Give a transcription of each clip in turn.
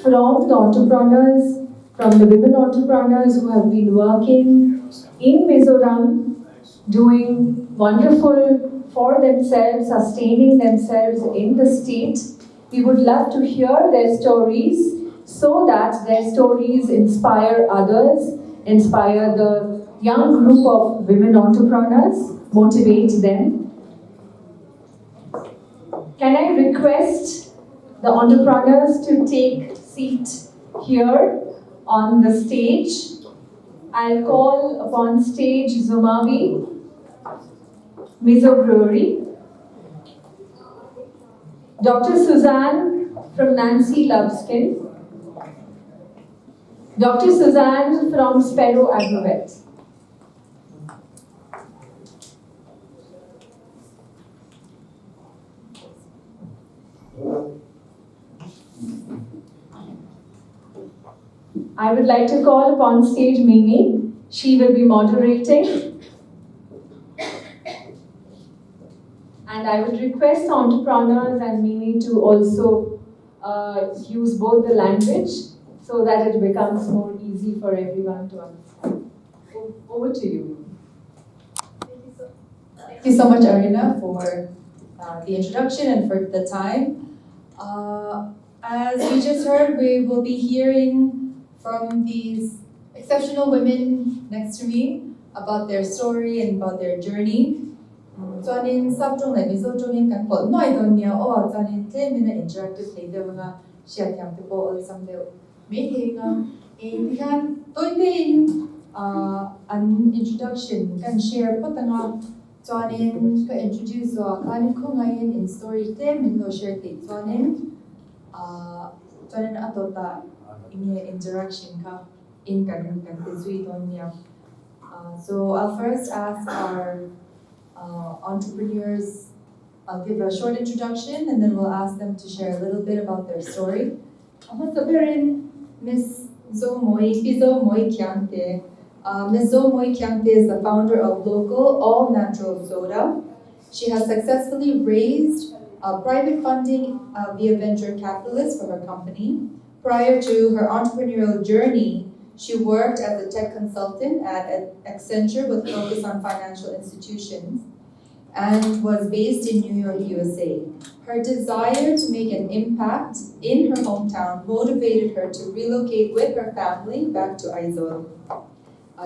from the entrepreneurs, from the women entrepreneurs who have been working in Mizoram, doing wonderful for themselves, sustaining themselves in the state. We would love to hear their stories so that their stories inspire others, inspire the young group of women entrepreneurs, motivate them. Can I request the entrepreneurs to take seat here on the stage? I'll call upon stage Zumavi, Mizo Brewery, Dr. Suzanne from Nancy Loveskin, Dr. Suzanne from Sparrow Agrovet. I would like to call upon stage Mimi. She will be moderating. And I would request entrepreneurs and Mimi to also use both the language so that it becomes more easy for everyone to understand. Over to you. Thank you so much, Arina, for the introduction and for the time. As we just heard, we will be hearing from these exceptional women next to me about their story and about their journey. 저는 삽종래 미소종인 간포 너희도냐 어 저는 테미나 인터랙티브 레이더가 시작한 때 samde meeting ihan toitin an introduction can share potanga 저는 그 introduce kan kungayin in story te minlo share te 저는 atota ini interaction ka in kan zui donya. So I'll first ask our entrepreneurs. I'll give a short introduction and then we'll ask them to share a little bit about their story. Miss Pizo Moi Kyangte. Ms. Zo Moi Kyangte is the founder of local all-natural soda. She has successfully raised private funding via venture capitalists for her company. Prior to her entrepreneurial journey, she worked as a tech consultant at Accenture with focus on financial institutions and was based in New York, USA. Her desire to make an impact in her hometown motivated her to relocate with her family back to Aizawl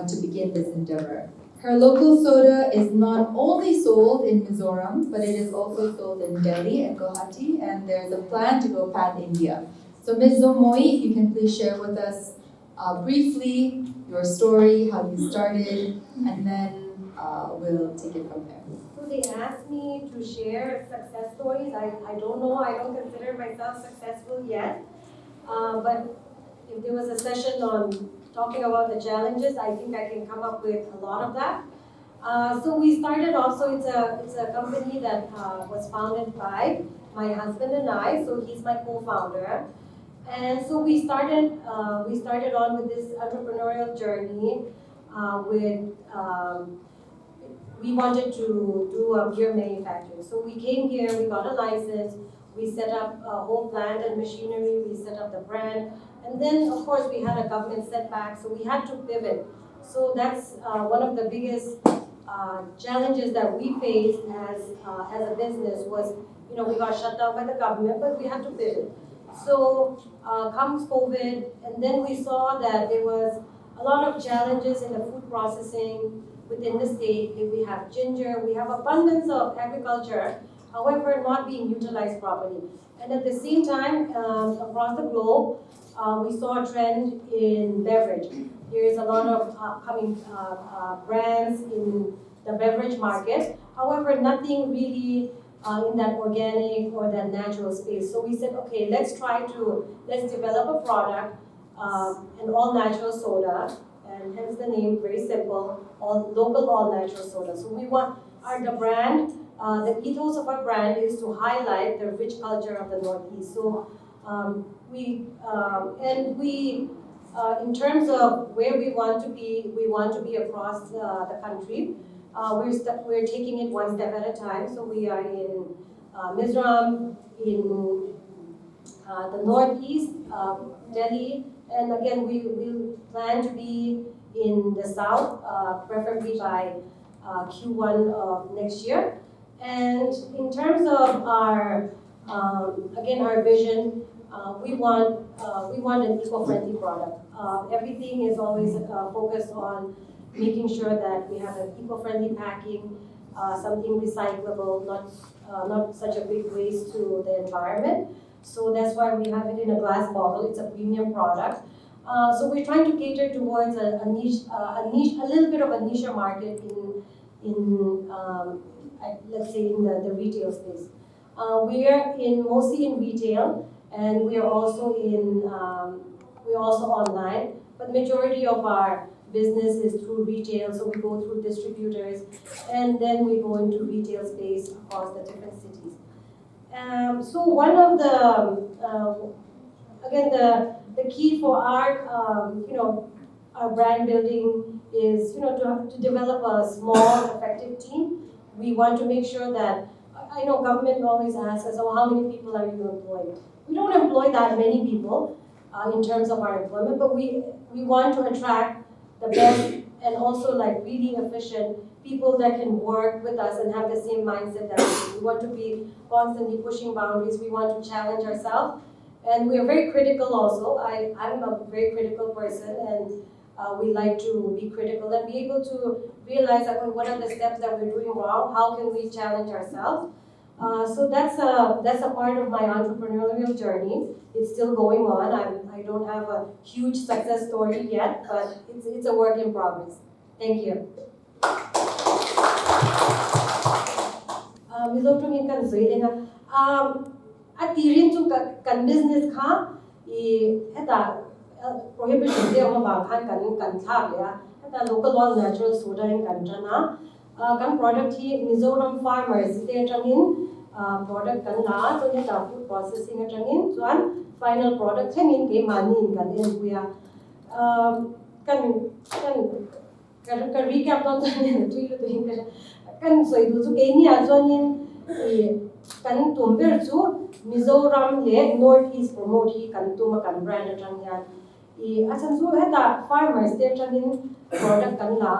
to begin this endeavor. Her local soda is not only sold in Mizoram, but it is also sold in Delhi and Guwahati, and there's a plan to go pan-India. So Ms. Zomoy, if you can please share with us briefly your story, how you started, and then we'll take it from there. So they asked me to share success stories. I don't know, I don't consider myself successful yet. But if there was a session on talking about the challenges, I think I can come up with a lot of that. So we started also, it's a company that was founded by my husband and I, so he's my co-founder. And so we started on with this entrepreneurial journey we wanted to do beer manufacturing. So we came here, we got a license, we set up a whole plant and machinery, we set up the brand, and then of course we had a government setback, so we had to pivot. So that's one of the biggest challenges that we faced as a business was, we got shut down by the government, but we had to pivot. So comes COVID, and then we saw that there was a lot of challenges in the food processing within the state. We have ginger, we have abundance of agriculture, however not being utilized properly. And at the same time, across the globe, we saw a trend in beverage. There is a lot of upcoming brands in the beverage market, however nothing really in that organic or that natural space. So we said, okay, let's develop a product, an all-natural soda, and hence the name, very simple, local all-natural soda. So we want the brand, the ethos of our brand is to highlight the rich culture of the Northeast. So in terms of where we want to be across the country. We're taking it one step at a time. So we are in Mizoram, in the northeast, Delhi, and again we will plan to be in the south, preferably by Q1 of next year. And in terms of our again our vision, we want an eco-friendly product. Everything is always focused on making sure that we have an eco-friendly packing, something recyclable, not such a big waste to the environment. So that's why we have it in a glass bottle. It's a premium product. So we're trying to cater towards a niche, a little bit of a niche market let's say in the retail space. We are mostly in retail, and we are also online. But majority of our business is through retail, so we go through distributors, and then we go into retail space across the different cities. So one of the again the key for our our brand building is to develop a small effective team. We want to make sure that I know government always asks us, oh, how many people are you employing? We don't employ that many people in terms of our employment, but we want to attract the best and also like really efficient people that can work with us and have the same mindset that we do. We want to be constantly pushing boundaries. We want to challenge ourselves. And we are very critical also. I'm a very critical person, and we like to be critical and be able to realize that what are the steps that we're doing wrong, how can we challenge ourselves. So that's a part of my entrepreneurial journey. It's still going on. I don't have a huge success story yet, but it's a work in progress. Thank you. Mizoram in kan Sweden. At tirin tu kan business ka eta prohibition dia orang bang kan thap ya eta local one natural soda in kan jana kan product hi Mizoram farmers te tangin product kan la so eta food processing tangin chuan final product thengin ke mani kan en kuya kan recap don tangin tuilu tuin kan soi du chu ke ni a chuanin kan tumber chu Mizoram le northeast promote hi kan tuma kan brand atang yan asan chu heta farmers te tangin product kan la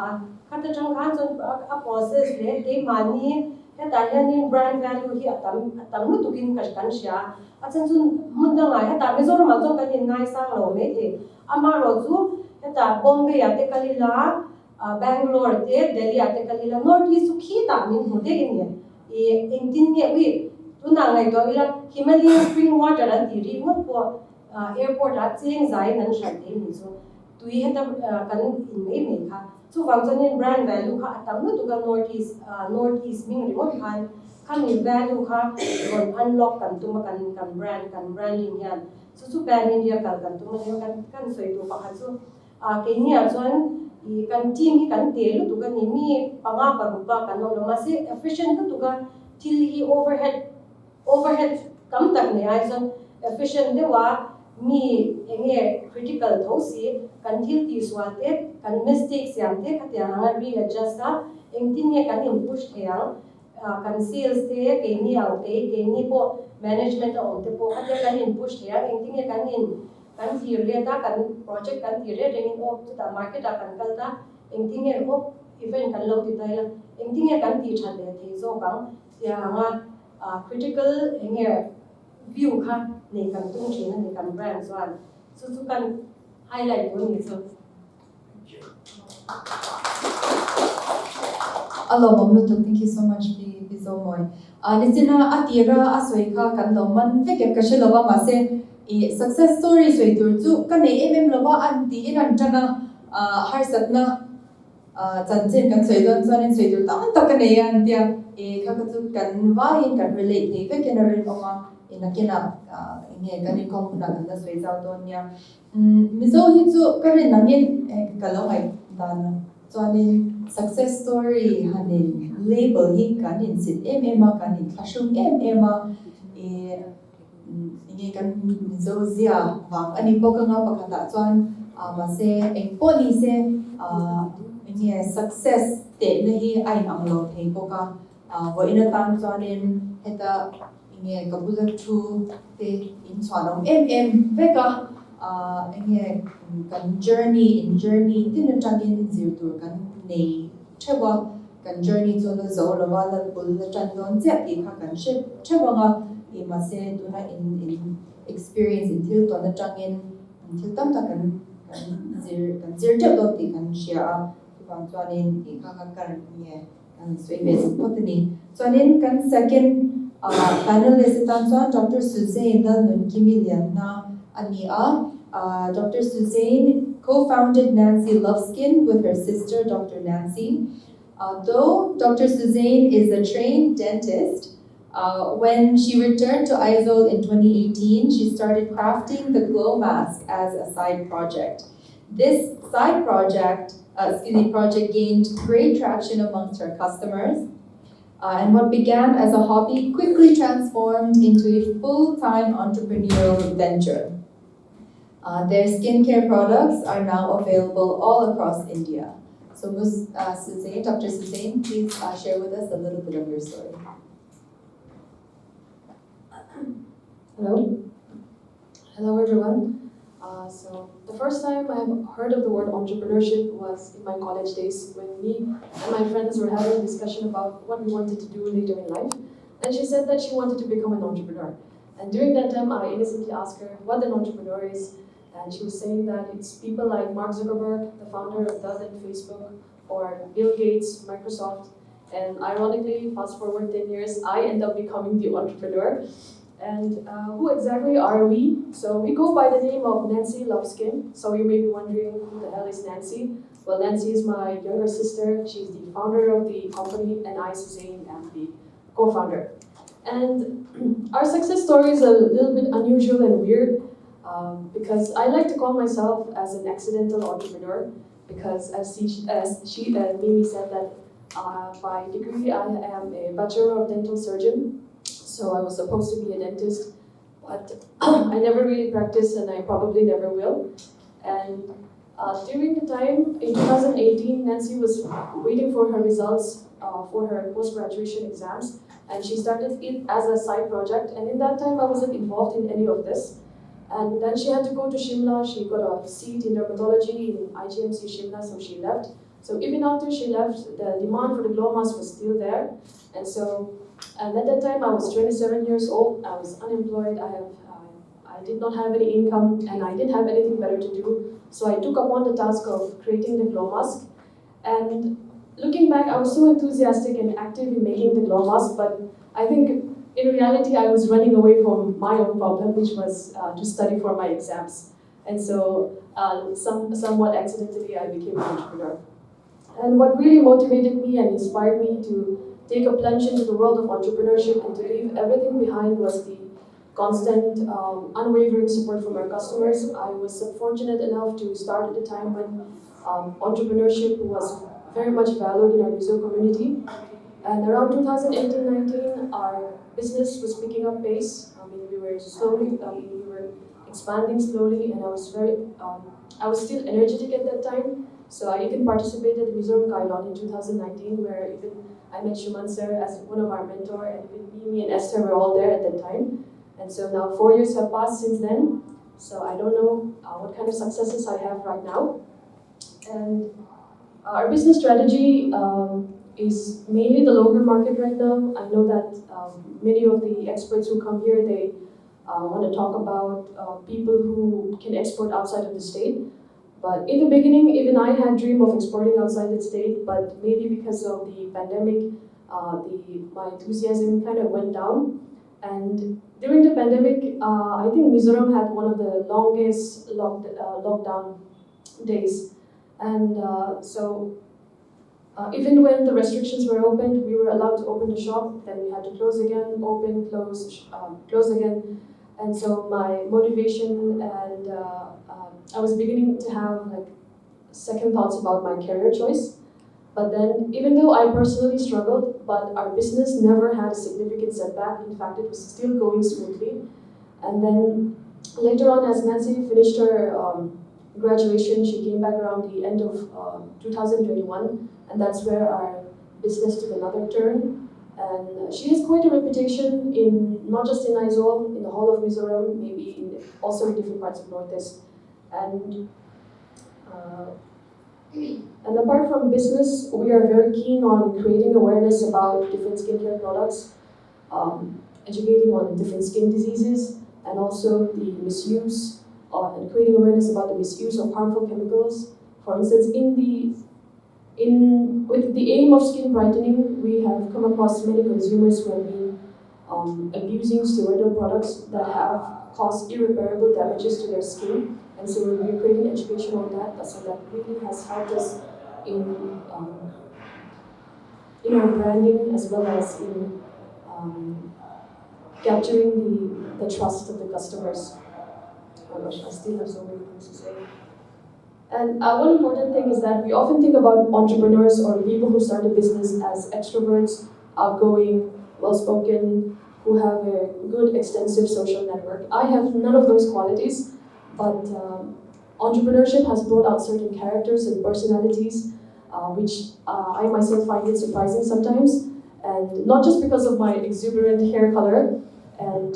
khata tang khan chon a process le te mani heta yanin brand value hi atam lu tukin kan sha asan chu munda ngai heta Mizoram ma chon kan in ngai sang lo me the amaro chu heta Bombay ate kalila Bangalore te Delhi ate kalila northeast chu khi ta min hode in engtin nge wi tuna ngai to ila Himalayan spring water an tiri ngot po airport a cheng zai nan shan te ni so tui heta kan in me kha chu wangchanin brand value kha atam nu tuga northeast ming remote khan ni value kha gon unlock kan tuma kan branding yan chu pan India kan tuma kan soi tu pakha chu ke ni a chuan kan team hi kan te lu tuga ni mi panga parupa kan no ma se efficient tu tuga til hi overhead kam tak ne ai son efficient de wa mi enge critical thosi kan til ti swate kan mistakes yam te khatya hanga readjust ka engtin ne kan push theyang kan sales te ke ni ang te ke ni po management on te po khatya kan push theyang engtin ne kan thir le ta kan project kan thir re ring of ta market a kan kal ta engtin ne ho event kan lo ti ta la engtin ne kan ti than le the zo kang ya hanga critical view kha ne kan tung thina ne kan brand one so kan highlight one ni so Hello, Mamlutuk. Thank you so much, Bizomoy. Nisina atira asoi kha kan loman veke kashelova mase success story soi turchu kan em lova anti in antana har satna chanchen kan soi don chanin soi tur tam tak kan yan tia kha ka chu kan wa in kan relate ne veke na rin oma inakena nge kan in kom na kan soi zau don ya mizo hi chu karin nangin kalongai dan chanin success story hanin label hi kanin sit MMA kanin thashum MMA inge kan mizo zia wang ani pokanga pakata chuan mase engponi se inge success te na hi ai anglo thei poka vo ina tan chuanin heta inge kabula tu te in chwanong veka inge kan journey tin tangin zirtur kan nei chewa kan journey to the zolo wala bul chan don che ti kha kan she chewa nga I mase tuna in experience in til to na tangin til tam ta kan zir te do ti kan share bang chuanin I kha kan nge kan sui bes potni chuanin kan second panelist tan chuan Dr. Suzanne dal nun kimilian na ania Dr. Suzanne co-founded Nancy Loveskin with her sister Dr. Nancy. Though Dr. Suzanne is a trained dentist, when she returned to Aizawl in 2018, she started crafting the glow mask as a side project. This side project gained great traction amongst her customers, and what began as a hobby quickly transformed into a full-time entrepreneurial venture. Their skincare products are now available all across India. So Suzanne, Dr. Suzanne, please share with us a little bit of your story. Hello everyone. So the first time I heard of the word entrepreneurship was in my college days when me and my friends were having a discussion about what we wanted to do later in life. And she said that she wanted to become an entrepreneur. And during that time, I innocently asked her what an entrepreneur is. And she was saying that it's people like Mark Zuckerberg, the founder of then Facebook, or Bill Gates, Microsoft. And ironically, fast forward 10 years, I end up becoming the entrepreneur. And who exactly are we? So we go by the name of Nancy Loveskin. So you may be wondering, who the hell is Nancy? Well, Nancy is my younger sister. She's the founder of the company, and I, Suzanne, am the co-founder. And our success story is a little bit unusual and weird because I like to call myself as an accidental entrepreneur because as Mimi said that by degree I am a Bachelor of Dental Surgeon. So I was supposed to be a dentist, but I never really practiced and I probably never will. And during the time in 2018, Nancy was waiting for her results for her post-graduation exams, and she started it as a side project. And in that time, I wasn't involved in any of this. And then she had to go to Shimla. She got a seat in dermatology in IGMC Shimla, so she left. So even after she left, the demand for the glow mask was still there. And at that time, I was 27 years old. I was unemployed. I did not have any income, and I didn't have anything better to do. So I took upon the task of creating the glow mask. And looking back, I was so enthusiastic and active in making the glow mask, but I think in reality, I was running away from my own problem, which was to study for my exams. And so, somewhat accidentally, I became an entrepreneur. And what really motivated me and inspired me to take a plunge into the world of entrepreneurship and to leave everything behind was the constant, unwavering support from our customers. I was fortunate enough to start at a time when entrepreneurship was very much valued in our Mizo community. And around 2018-19, our business was picking up pace. We were expanding slowly, and I was still energetic at that time. So I even participated in Mizoram Kailon in 2019, where even I met Shuman sir as one of our mentor, and even me and Esther were all there at that time. And so now 4 years have passed since then. So I don't know what kind of successes I have right now. And our business strategy is mainly the local market right now. I know that many of the experts who come here, they want to talk about people who can export outside of the state. But in the beginning, even I had dream of exporting outside the state, but maybe because of the pandemic, my enthusiasm kind of went down. And during the pandemic, I think Mizoram had one of the longest lockdown days. And even when the restrictions were opened, we were allowed to open the shop, then we had to close again, open, close again. And so my motivation and I was beginning to have like second thoughts about my career choice. But then, even though I personally struggled, but our business never had a significant setback. In fact, it was still going smoothly. And then later on, as Nancy finished her graduation, she came back around the end of 2021, and that's where our business took another turn. And she has quite a reputation in not just in Aizawl, in the whole of Mizoram, maybe also in different parts of Northeast. And uh, and apart from business, we are very keen on creating awareness about different skincare products, educating on different skin diseases, and also the misuse and creating awareness about the misuse of harmful chemicals. For instance, with the aim of skin brightening, we have come across many consumers who have been abusing steroidal products that have caused irreparable damages to their skin. And so we're creating education on that, so that really has helped us in our branding as well as in capturing the trust of the customers. Oh my gosh, I still have so many things to say. And one important thing is that we often think about entrepreneurs or people who start a business as extroverts, outgoing, well-spoken, who have a good, extensive social network. I have none of those qualities, but entrepreneurship has brought out certain characters and personalities, which I myself find it surprising sometimes. And not just because of my exuberant hair color, and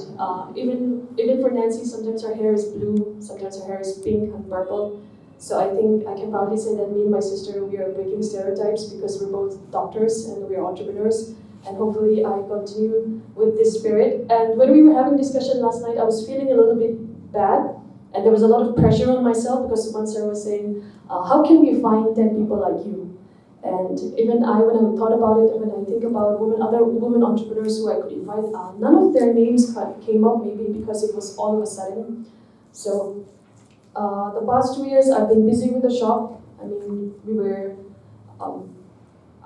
even for Nancy, sometimes her hair is blue, sometimes her hair is pink and purple. So I think I can proudly say that me and my sister, we are breaking stereotypes because we're both doctors and we're entrepreneurs. And hopefully I continue with this spirit. And when we were having discussion last night, I was feeling a little bit bad. And there was a lot of pressure on myself because one sir was saying, how can we find 10 people like you? And even I, when I thought about it, when I think about other women entrepreneurs who I could invite, none of their names came up, maybe because it was all of a sudden. So the past 2 years, I've been busy with the shop. I mean,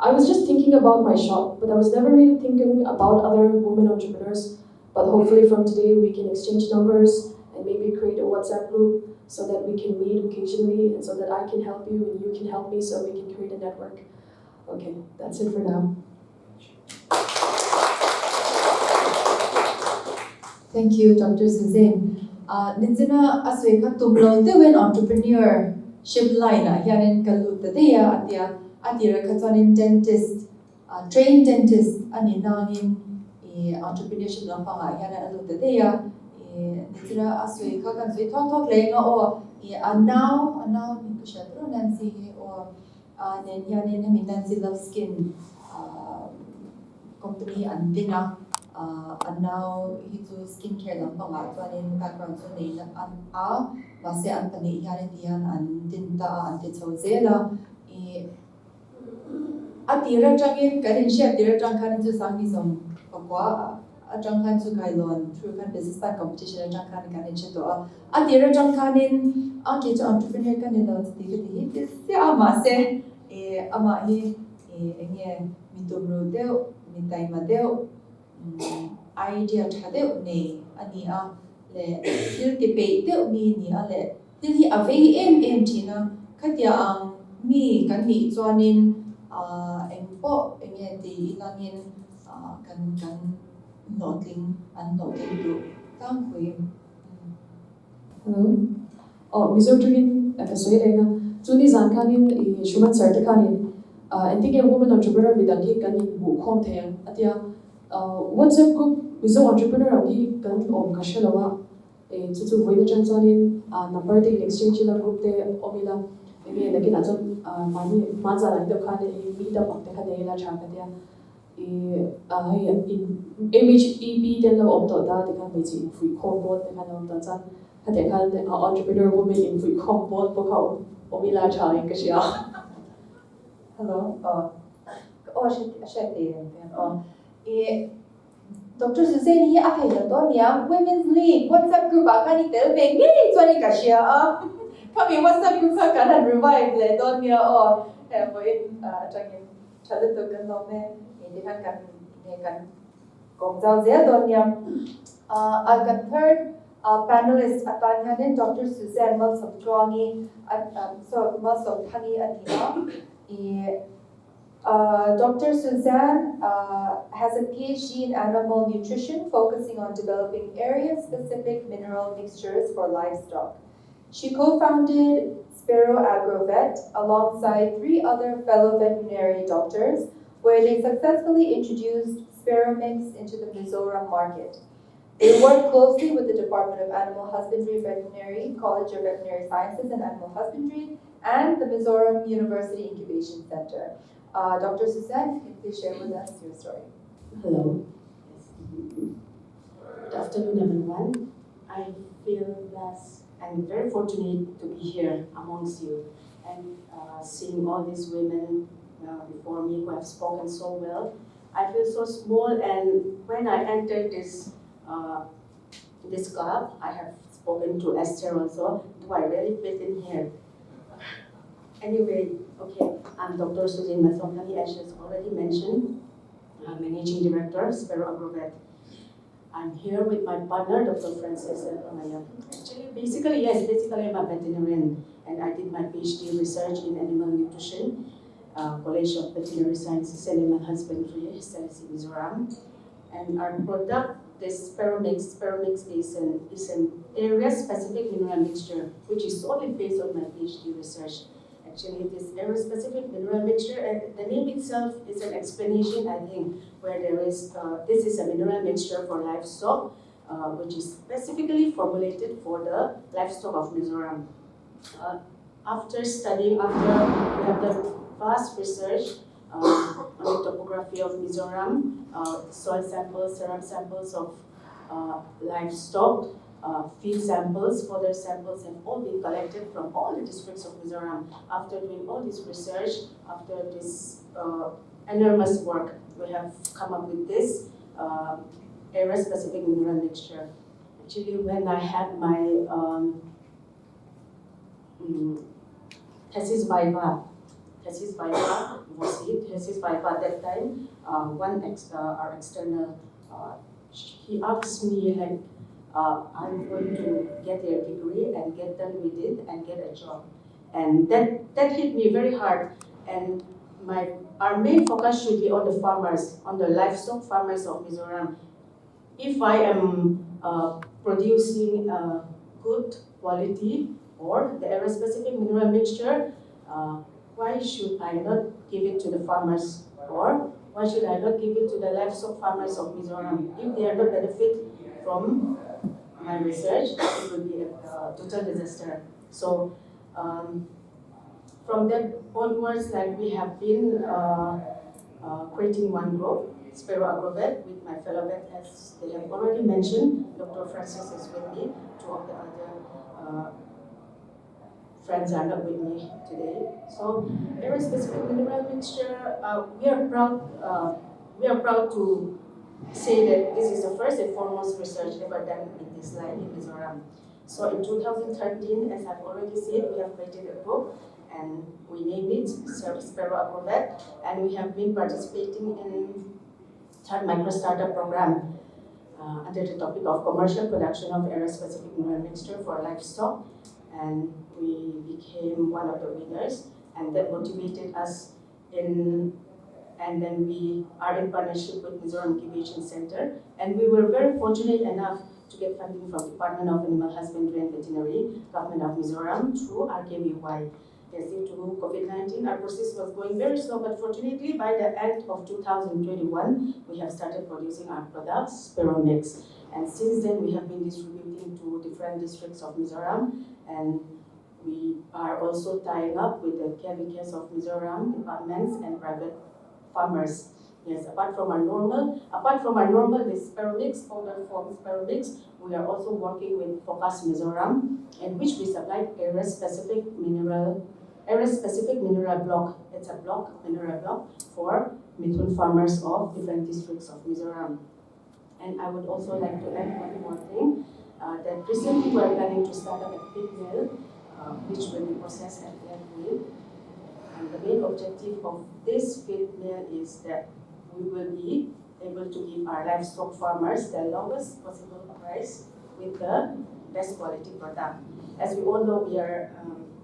I was just thinking about my shop, but I was never really thinking about other women entrepreneurs. But hopefully from today, we can exchange numbers and maybe create a WhatsApp group so that we can meet occasionally and so that I can help you and you can help me so we can create a network. Okay, that's it for now. Thank you, Dr. Suzanne. Ninjana aswe ka tumlo te wen entrepreneurship line hianin kalut te ya atira ka tonin dentist trained dentist ani nangin entrepreneurship lang pa nga hianin alut te ya ninjana aswe ka kan swe thok le nga o now ni ko siya tro Nancy o nen hianin mi Nancy Love Skin company an dina and now hitu skincare lang pa nga tuanin background so nei an base an pani hianin dian an dinta an titsozela atira jangin karin share atira jang kan chu sang ni som pakwa jang kan chu kailon through kan business plan competition jang kan kanin chu to atira jang kanin ke chu entrepreneur kanin lo ti ti ama se ama hi enge mitumru deu mitai ma deu idea thade ne ani le til ti pe te mi ni le til hi ave em thina khatia ang mi kan ni chuanin engpo enge ti langin kan noting du tang hui. Hello. Mizoram Akasoyrenga. Tuni zankanin shuman sartakanin. I think a woman entrepreneur vidaki kanin bu konte atia WhatsApp group Mizo entrepreneur agi kan om kashelawa tutu voida chansanin number te exchange la group te omila maybe lakin azon mani maza la to khane meet up te khane la cha katia in MHEB ten lo om to da te kan meji fui combo te kan om ta chan khate kan entrepreneur woman in fui combo po kha omila cha in kashia. Hello. Dr. Suzanne hi apela to nia Women's League WhatsApp group akani tel bengi chani kashia kami WhatsApp group ka kana revive le to nia for in changin chale to kan no me ni kan kong zao zia to nia our third panelist atanya ne Dr. Suzanne Malsoptrongi Malsoptani adina Dr. Suzanne has a PhD in animal nutrition, focusing on developing area-specific mineral mixtures for livestock. She co-founded Spero Agrovet alongside 3 other fellow veterinary doctors, where they successfully introduced Sparrowmix into the Mizoram market. They work closely with the Department of Animal Husbandry, Veterinary, College of Veterinary Sciences and Animal Husbandry, and the Mizoram University Incubation Center. Dr. Suzanne, can you please share with us your story? Hello. Good afternoon, everyone. I feel blessed and very fortunate to be here amongst you and seeing all these women before me who have spoken so well. I feel so small, and when I entered this club, I have spoken to Esther also. Do I really fit in here? Anyway, okay, I'm Dr. Suzanne Masonkali, as she's already mentioned, Managing Director, Sparrow Agrovet. I'm here with my partner, Dr. Francis Amaya. Actually, basically I'm a veterinarian, and I did my PhD research in animal nutrition, College of Veterinary Sciences and Animal Husbandry, Stories of Mizoram. And our product, this Sparrowmix is an area-specific mineral mixture, which is solely based on my PhD research. Actually, this area-specific mineral mixture, the name itself is an explanation, I think, where there is, this is a mineral mixture for livestock, which is specifically formulated for the livestock of Mizoram. After we have the vast research on the topography of Mizoram, soil samples, serum samples of livestock, field samples, fodder samples have all been collected from all the districts of Mizoram. After doing all this research, after this enormous work, we have come up with this area-specific mineral mixture. Actually, when I had my thesis viva at that time, our external, he asked me like, I'm going to get a degree and get done with it and get a job. And that hit me very hard. And our main focus should be on the farmers, on the livestock farmers of Mizoram. If I am producing good quality or the area-specific mineral mixture, why should I not give it to the farmers? Or why should I not give it to the livestock farmers of Mizoram? If they are not benefit from my research, it would be a total disaster. So from that onwards, like we have been creating one group, Sparrow Agrovet, with my fellow vet, as they have already mentioned. Dr. Francis is with me. Two of the other friends are not with me today. So very specific mineral mixture. We are proud to say that this is the first and foremost research ever done in this line in Mizoram. So in 2013, as I've already said, we have created a group and we named it Sparrow Agrovet, and we have been participating in third micro startup program under the topic of commercial production of area-specific mineral mixture for livestock, and we became one of the winners, and that motivated us and then we are in partnership with Mizoram Incubation Center, and we were very fortunate enough to get funding from Department of Animal Husbandry and Veterinary, Government of Mizoram through RKBY. Yes, due to COVID-19, our process was going very slow, but fortunately by the end of 2021, we have started producing our products, Sparrowmix. And since then, we have been distributing to different districts of Mizoram, and we are also tying up with the caretakers of Mizoram departments and private farmers. Yes, apart from our normal, this Sparrowmix, powder form Sparrowmix, we are also working with Focus Mizoram, in which we supply area-specific mineral block. It's a mineral block for Mithun farmers of different districts of Mizoram. And I would also like to add one more thing, that recently we are planning to start up a feed mill, which will be processed at Aizawl. And the main objective of this feed mill is that we will be able to give our livestock farmers the lowest possible price with the best quality product. As we all know, we are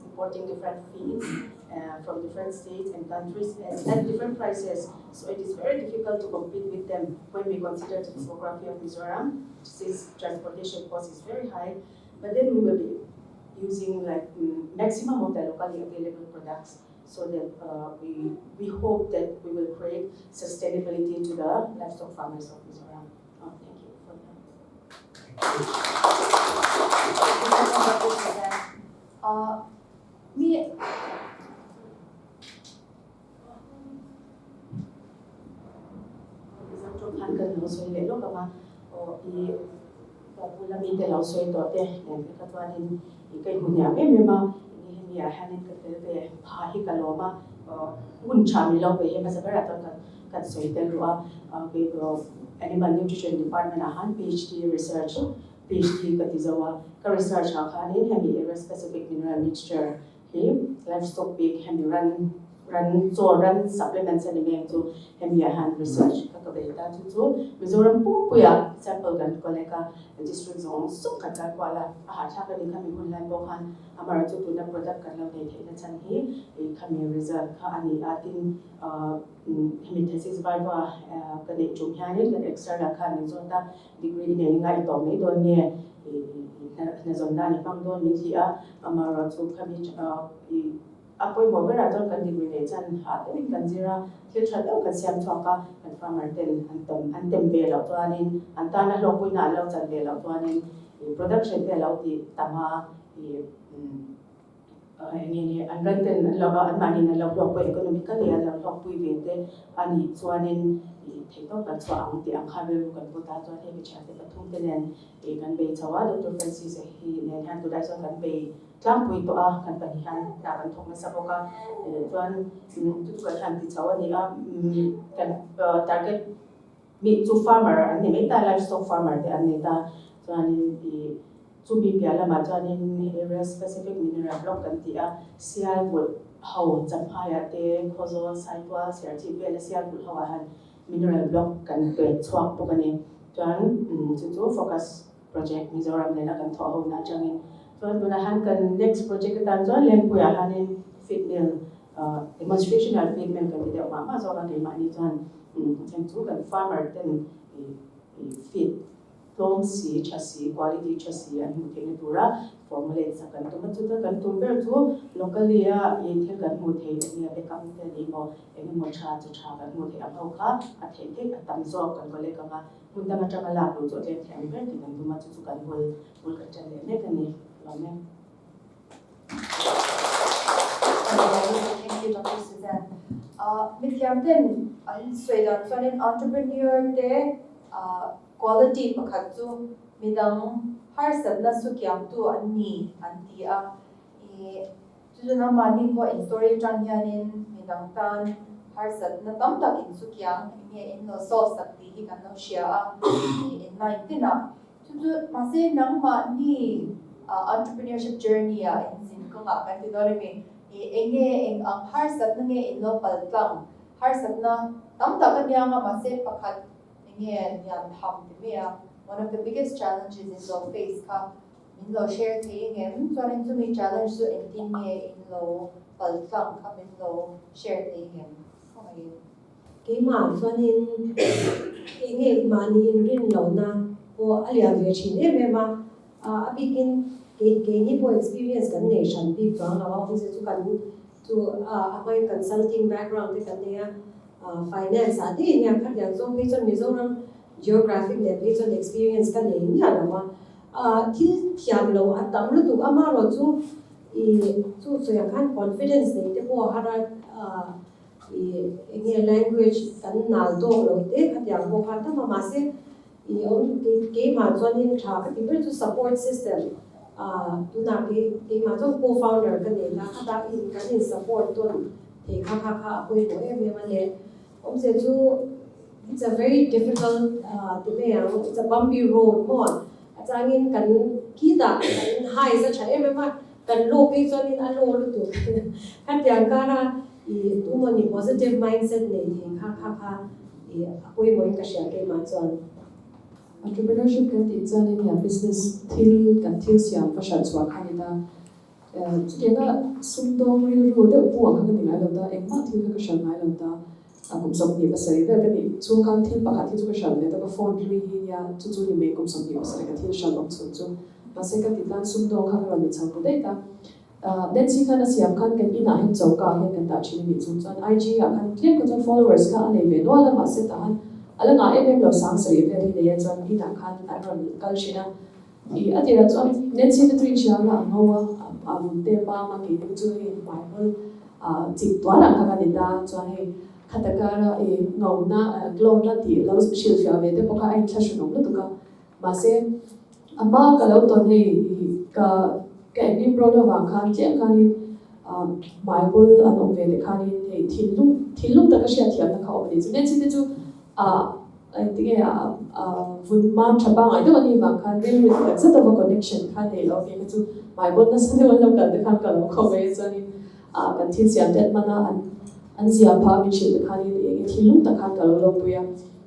importing different feeds from different states and countries at different prices. So it is very difficult to compete with them when we consider the topography of Mizoram, since transportation cost is very high. But then we will be using like maximum of the locally available products, so that we hope that we will create sustainability to the livestock farmers of Mizoram. Thank you for that. Kan lo soi le lo kama o I pula mi te lo soi to te nen ka twanin I kai hunya me ma ni mi ya hanin ka te te pha hi ka lo ma un cha mi lo be he ma sa bara to kan soi te lo be animal nutrition department han PhD research PhD ka tizawa ka research ha khanin hemi area specific mineral mixture he livestock pig hemi run supplements and make to hemi han research ka beta to Mizoram puya sample kan koleka district zone so kata kwala ha tha ka ni kami hunlan bo khan amara to na product kan lo nei thena chan hi kami result kha ani atin hemi thesis barwa ka de chung hian kan extra la khan ni zonta degree nei ngai to nei don ne na zonna ni pang don ni hi amara to kami apoi mo bera ton kan degree nei chan ha te kan zira thil thal lo kan siam chawka kan farmer ten antem be lo to anin antana lo puina lo chan be lo to anin production be lo ti tama ni anranten lo anmani na lo po economically lo lo pui ve te ani chuanin theto kan chwa ang ti ang khabel kan pota to the bicha te pathum te nen kan be chawa Dr. Francis hi nen han to dai so kan be tlam pui to kan pani han da kan thong sa boka chuan tu ka han ti chawa ni kan target mi chu farmer ani me ta livestock farmer te ani ta chuanin chu bi piala ma chuanin area specific mineral block kan ti sial bul how champhaya te khozo saitwa serchi bel sial bul hawa han mineral block kan pe chhuak pokani chuan chu focus project Mizoram le na kan tho ho na changin chuan tuna han kan next project tan chuan lengpuya hanin feed mill demonstrational feed mill kan ti ma zo na ke ma ni chuan chu kan farmer ten feed long si chassis quality chassis and mu thei tura formulate sa kan tu chu ta kan tu ber chu locally thel kan mu thei ni be kam te ni mo eni mo cha kan mu thei am ho kha a thei thei atam zo kan ko le kama mun ta ma la lu zo le thei ber ti kan tu ma chu kan hol kan chan le ne kan ni lo ne. Thank you, Dr. Suzanne. Mithyamten Sweden chuanin entrepreneur te quality pakhat chu midang har sabna su kyam tu anni anti chu na mani ko in story tang hianin midang tan har sabna tam tak in su kyang nge in no so sakti hi kan no share in 19 chu ma se nang ma ni entrepreneurship journey in sin ko nga kan ti dore me enge eng ang har sabna nge in no pal tlang har sabna tam tak anya nga ma se pakhat one of the biggest challenges in law face ka min law share thing so in to me challenge to in law pal tlang ka min law share thing ke ma fanin enge mani in rin law na o alia ve chin me ma abikin ke ni po experience kan nation big bang awa hose chu kan to my consulting background te kan ne finance adi nya khat yang zo pe chon Mizoram geographic level on experience kan nei nya lama thil thiam lo atam lu tu ama ro chu chu so ya kan confidence nei te po hara enge language kan nal do lo te khat yang bo kha ta ma se on ke ma chon in tha ka ti to support system tu na ke ma cho co-founder kan nei na kha in kan in support to te kha apoi ko e me ma le om se chu it's a very difficult it's a bumpy road more achangin kan kita kan high sa chae me ma kan low pe chonin a low lu tu kan yang kara tu mo ni positive mindset nei thi kha apoi mo ka share ke ma chon entrepreneurship kan ti chanin ya business thil siam pa sha chwa khanita chena sumdong ri ru de puang ka ni ngai lo da engma thil ka sha ngai lo da kum som ni basari da kan chu kan thil pa kha chu ka sha le da ka phone ri hi ya chu ni me kum som ni basari ka thil sha lo chu ma se ka ti tan sumdong kha ka mi chang ko dai ta nên si khan asiam khan kan ina hin chawka hian kan ta thin ni chung chuan IG a khan tlem ko chuan followers kha anei ve no lama se ta han alanga lo sang sari ve hi nei chuan ina khan aron kal shina I atira chuan nên si te tui chiang la ngowa te pa ma ki te chu hi Bible chik twara kha kan da chuan hi khatakara ngawna glowna ti lo shilfia ve te poka ai thlashu nom lutuka ma se ama ka lo ton hei ka ni problem wa khan tlem khan Bible an om ve te khan hei thilung ta ka sia thiam na kha om ni chu nên si te chu I think vun ma thapa ngai do ni ma khan real with sort of a connection khan nei lo ke chu Bible na sa level lo ka te khan ka lo kho ve chuan kan thil siam det mana an zia pha mi chil khan ni thilung ta khan ka lo puya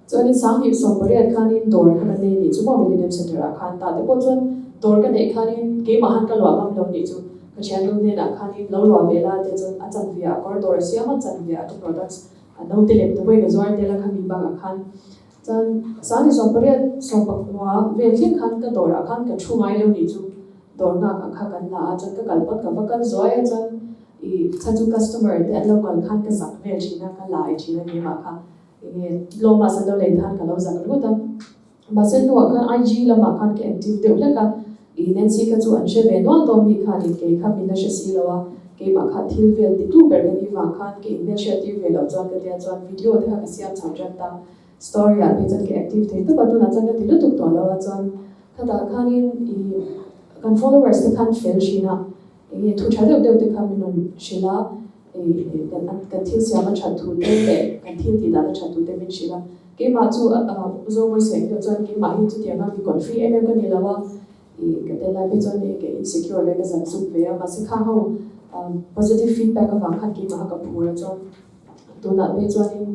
chuan sang hi som pariat khan in dor khan nei ni chu mo millennium center a khan ta te ko chuan dor ka nei khan in ke ma han ka lo am lo ni chu ka channel ne na khan in lo lo vela te chuan a chan via kor dor siam a chan via to products no te lep to boy ga zoi te la khan mi ba khan chan sang hi som pariat som pakwa ve thik khan ka dor a khan ka thu ngai lo ni chu dor na ka kha kan la chan ka kalpat ka bakal zoi chan chaju customer te local khan ka sak ve china ka lai china ni ma kha lo ma san lo le than ka lo zak ru tam ba sen no khan IG la ma khan ke active te la ka nên si ka chu an she ve no to mi khan ke kha min na she si lo wa ke ma kha thil vel ti tu ber ni wa khan ke initiative ve lo chuan ka te chuan video te ha ka siam chang jan ta story a pe chan ke active the to ba tu na chan ka tilu tuk to lo wa chuan khata khan in kan followers te khan fel shina thu cha de te khan min on shila kan thil siam a chat thu te kan thil ti da chat thu te min shila ke ma chu zo moi se ke chuan ke ma hi chu ti na mi kon free em ka ni lawa cái tên là bây giờ này cái insecure về cái sản xuất về mà sẽ khá hơn positive feedback của bạn khi mà các phụ cho tôi nói bây giờ này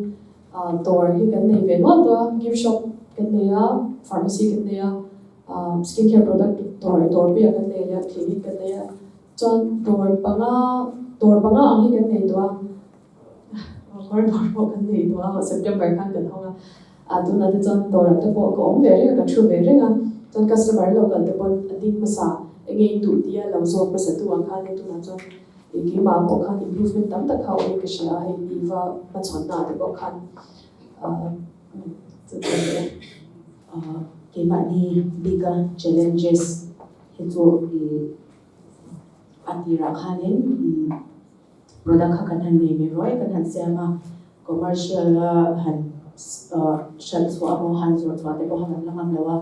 door thì cái này về nó đó gift shop cái này pharmacy cái này skincare product door bây giờ cái này là clinic cái này cho door banga anh cái này đó door cái này đó September kan kan honga tôi nói cho door là tôi có ông về cái chủ về cái John customer local te pon ating masa engei tu tia lo zo pa sa tu ang khan tu na chon ki ma ko khan improvement tam ta khaw ni ka sha hai diva ma chon na te ko khan ke ma ni bigger challenges he to atira khanin product kha kan han nei me roi kan han siama commercial han shal so amo han zo to te ko han lamam lawa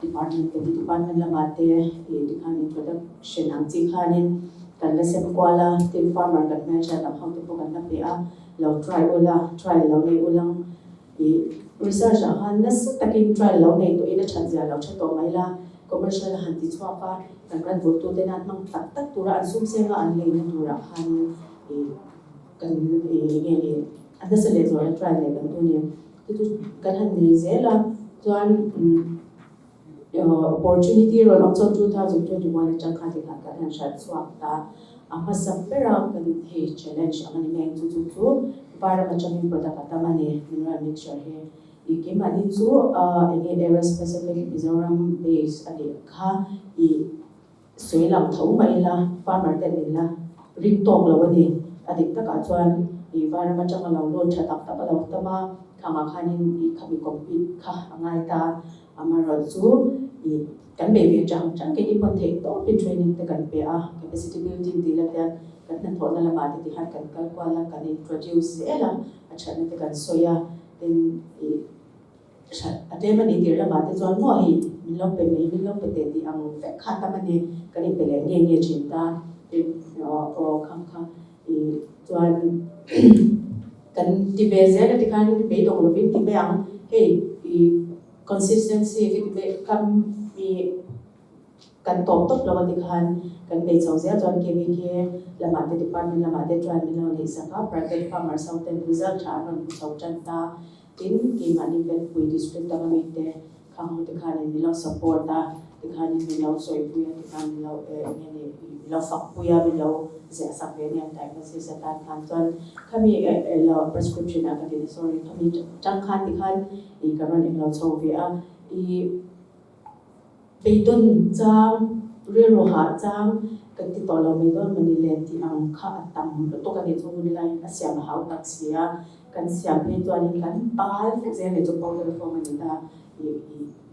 department la mate dikhan introduction ang chi khanin kan la sem kwala tin farmer kan me cha lam hau te ko kan na pe a lo try lo nei ulang research a han na sa takin try lo nei to ina chan ja lo cha to mai la commercial han ti chwa ka kan ran vo tu te na nang tak tura an sum se nga an le na tura khan kan nge ada se le zo try le kan tu ni tu kan han nei zela chuan opportunity ron October 2021 chang kha thik kan han shat swak ta ama sapera kan he challenge amani meng chu para ma chami product atamani mineral mixture he iki mani chu area specific Mizoram base ade kha soilam thau mai la farmer te ni la ring tong lo ni adik ta ka chuan para ma chang lo lo thatak ta lo tama khama khanin khami compete kha angai ta amaro chu kan be ve chang ke ni pon the to pe training te kan pe a capacity building ti la kan na thona la ma ti han kan kal kwala kan introduce ela acha ne te kan soya tin ate mani ti la ma te chon mo hi min lo pe te ti ang fe kha ta mani kan pe le nge chin ta tin o kham chuan kan ti be zela ti kan be dong lo bin ti be ang hey consistency ke be kam mi kan top lo ti khan kan be chau zia chuan ke mi ke lama te department lama te tran mi lo ni sa ka private farmer southern result tha ron chau chan ta tin ki mani vel pui district ta mi te khang te khan ni lo support ta ti khan ni lo soi pui ti khan lo ni lo fak pui ya mi lo zia sa pe ni diagnosis ta khan chuan khami lo prescription a ka ti sorry khami chang khan ti khan i ka ron lo chau vi a i beidon cha Rero ha chang kan ti to lo me don mani len ti ang kha tam to kan ni chu ni lai asiam hau tak sia kan siam pe to ani kan pal ze ne chu powder form ani da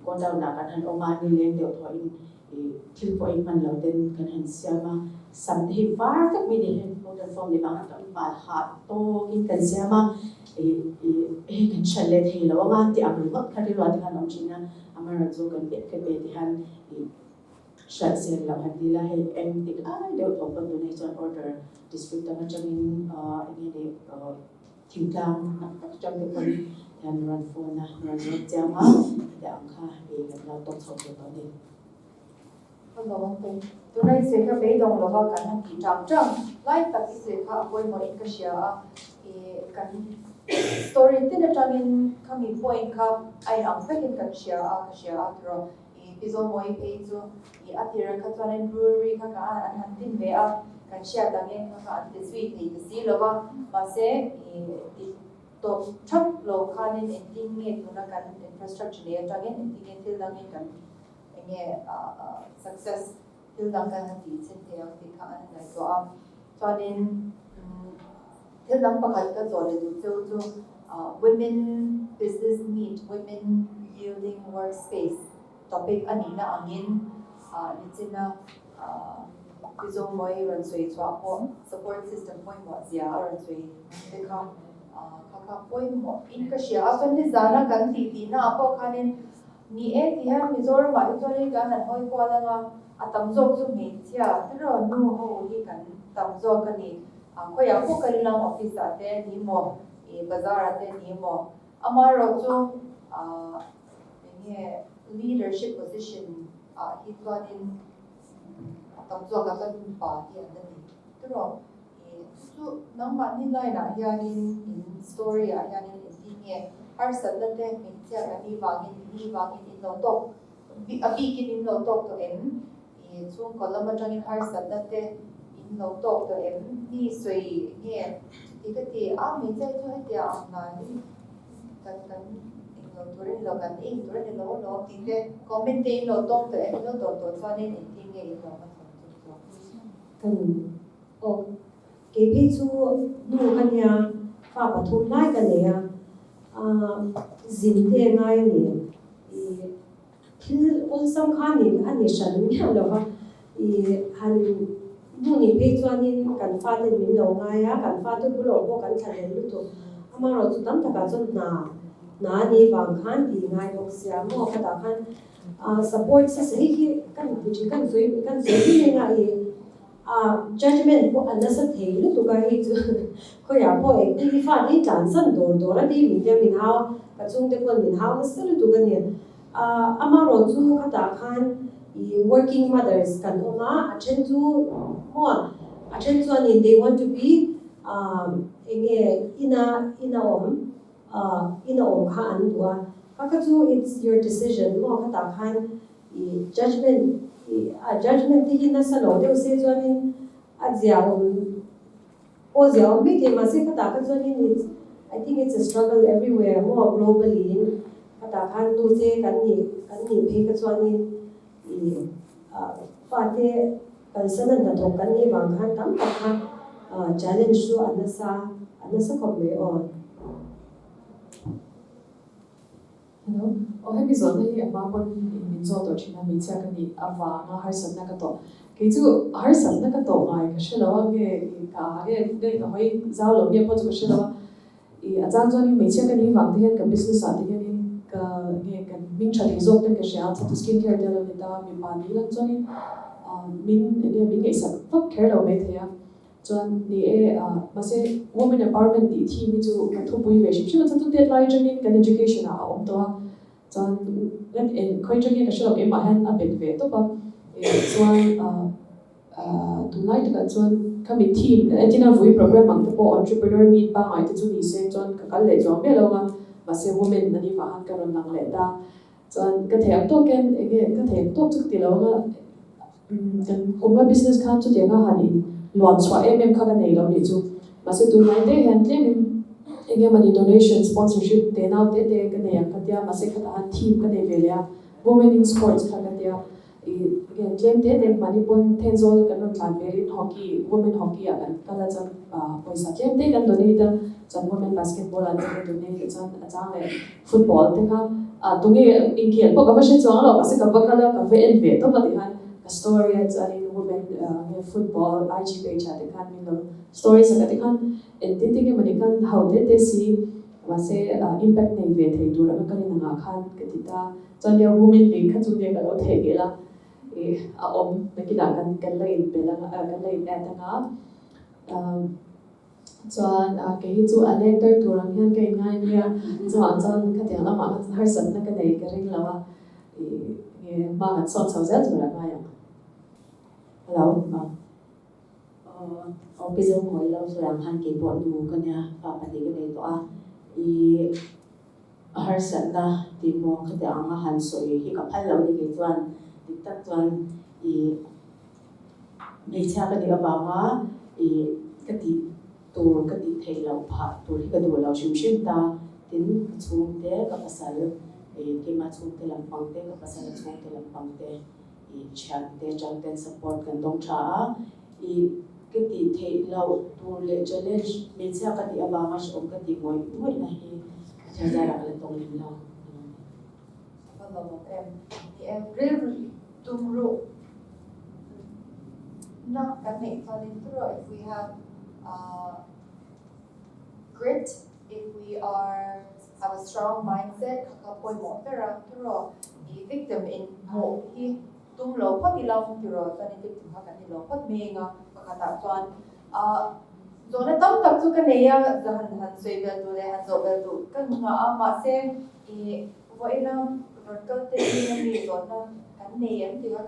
ko da na kan han oma ni len de tho in thil po in man lo den kan han siama sam hi var tak mi ni hen powder form ni bang kan pal ha to in kan siama kan chale thei lo nga ti ang mat khari lo ti han om china amara chu kan be ti han shut sale lang hindi lahi empty ay daw open donation order district ang changin ini tingkang nakachang ko yan run for na run jama ang kha la tok chok to ni Hello, tunai se ka be dong lo ka kan ki chang chang lai ta ki se ka boy mo in ka shia kan story tin da changin kami point ka ai ang fa kin kan shia tro Aizawl moi pe chu atira kha chuan brewery kha ka an han tin ve a kan share dangin kha an this week ni si lova ma se to chap lo khanin ending nge tuna kan infrastructure le tangin ending til dangin kan nge success til dang kan ti chen te ang ti kha an lai to a chuanin til dang pakhat ka zo le du chu women business meet women yielding workspace topic ani na angin nichina Aizawl moi ran sui chwa po support system point mo zia ran sui dekha kaka point mo in ka shia kan ni zana kan ti na po khanin ni ti ha Mizoram ma itoni ka han hoi ko la nga atam jok chu me chia tro nu ho hi kan tam jok ka ni ko ya ko kan lang office ate ni mo bazar ate ni mo amaro chu leadership position he got in tamzo ka kan pa hi andani tro so nang ma ni lai na hianin in story hianin in nge har sadate mi tia ka ni wangin in lo to abi kin in lo to to em chung kolama tang har sadate in lo to to em ni sui nge ikati mi chai chu he tia na ni kan turin lo kan turin lo tinte comment lo to em lo to chuanin in nge lo kan ke phe chu nu kan ya fa pathum lai kan ya zin te ngai ni thil ul sam khan ni ani shan ni lo ha han nu ni phe chuanin kan fa te min lo ngai ya kan fa te bu lo bo kan than lu to amaro chu tam taka chon na ni wang khan ti ngai bok sia mo ka ta khan support sa hi kan puji kan zoi ni ngai judgment po anasa thei lu tu ka hi chu ko ya po ti fa ni chan san do ra ti mi te min haw ka chung te kon min haw sa lu tu ka ni amaro chu ka ta khan working mothers kan oma achen chu mo achen chu ani they want to be ina om kha an dua ka chu it's your decision mo ka ta khan judgment ti na sa lo de se chuanin Aizawl me ke ma se ka ta ka chuanin I think it's a struggle everywhere more globally ka ta khan tu se kan ni phe ka chuanin fa te kan sanan da thok kan ni wang khan tam ta kha challenge su anasa khop me on Hello, episode ni ama pon min zo to china mi cha kan ni awa na har san na ka to ke chu har san na ka to ngai ka shela wa nge ka ge no hoi zao lo ni po chu shela wa azang zo ni mi cha kan ni wang the ka business a the ni ka nge kan min cha ni zo ten ka sha to skin care de lo ni da mi pa ni lan zo ni min ge sa to care lo me the ya chuan ni ma se women empowerment ti thi mi chu ka thu pui ve shi chu chu deadline jani kan education a om to chuan let in khoi jani ka shop em han a bet ve to ba chuan tonight ka chuan committee etina vui program ang po entrepreneur meet ba ngai chu ni se chuan ka kal le jo me lo ma ma se women nani wa han ka ron lang le da chuan ka the to ken ka the to chu ti lo na kan kuma business khan chu jenga hanin launch wa kha ka nei lo ni chu ma se tu mai te han tle min mani donation sponsorship te now te ka nei ka tia ma se kha han team ka nei velia women in sports kha ka tia again claim te Manipur Aizawl kan Aizawl hockey women hockey kan kala chan poisa claim te kan donate chan women basketball an donate chan achang le football te kha tungi inkian po ka ba she chang lo ase ka ba kala ka ve en ve to ba ti han ka story chan in women football IG page ate kan min lo stories ate kan en te ke mani kan how te si wase impact nei ve thei dur ka kan na khan ke tita chan ya women league kha chu de ka lo thei ge la na kinakan kan lai pela kan lai etanga chuan ke hi chu a letter turang hian ke ngai nia chuan khatia lama har san na ka nei ka ring lawa ma han son chau za chu ra nga ya hello Officer ngồi lâu rồi làm han cái bọn đủ cái nhà và bạn đi cái này đó har san na thì mo cái đó mà han soi hi ka phal lâu đi cái tuan đi tắt tuan mấy cha cái này bảo mà cái gìตัวก็ติดเทเราผ่าตัวที่กระดูกเราชิมตาถึงช่วงเตะกับภาษาเกี่ยมาช่วงเตะลำพังเตะกับภาษาช่วงเตะลำพังเตะชันเตะจังเตะสปอร์ตกันต้องช้าก็ติดเทเราตัวเล็กจะเล่นไม่ใช่ก็ติดอบามาชมก็ติดงอยงอยนะเฮจะได้อะไรตรงนี้เราem rất tung ru not that makes fun through if we have grit, if we have a strong mindset, kapoi mo tera tero the victim in mo hi tung lo pot ilong tero so ni victim ha kan lo pot menga pakata chuan zona tam tak chu kan neya zahan han soi bel tu le han zo bel tu kan nga ma se voilam vertical te ni zona kan neya ti kan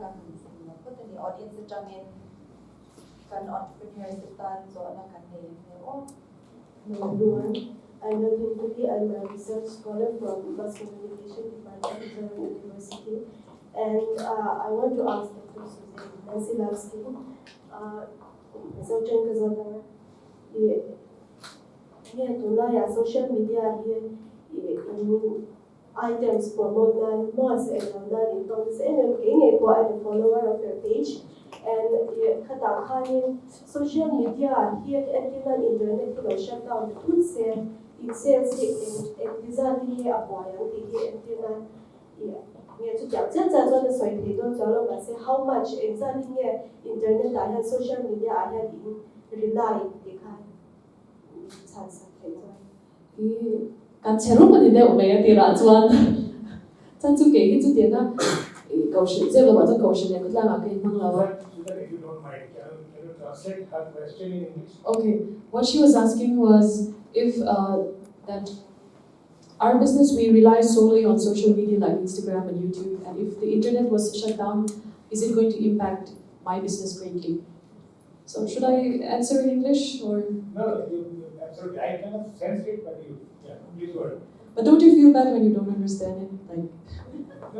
pot ni audience chamin kan entrepreneurs tan zona kan neya Hello everyone, I'm Nandini Kuti. I'm a research scholar from Mass Communication Department of Mizoram University, and I want to ask Dr. Nancy Lavsky, Mizoram Kazana, here tonight social media here in items promote that most and that in terms and again I'm a follower of your page. And social media here and internet will shut down the food sale. It sells and design here a boy and internet. Yeah, to tell the soil they don't tell us how much exactly here internet I had social media I had in rely they can chance kan cheru pa ni de umaya ti ra chuan chan chu ke hi chu te na kaushal je lo ba chu kaushal ne khla nga ke mang lawa. If you don't mind, can you translate her question in English? Okay, what she was asking was if that our business, we rely solely on social media like Instagram and YouTube, and if the internet was shut down, is it going to impact my business greatly? So should I answer in English or? No, absolutely. I kind of sensed it, but please go ahead. But don't you feel bad when you don't understand it? Like,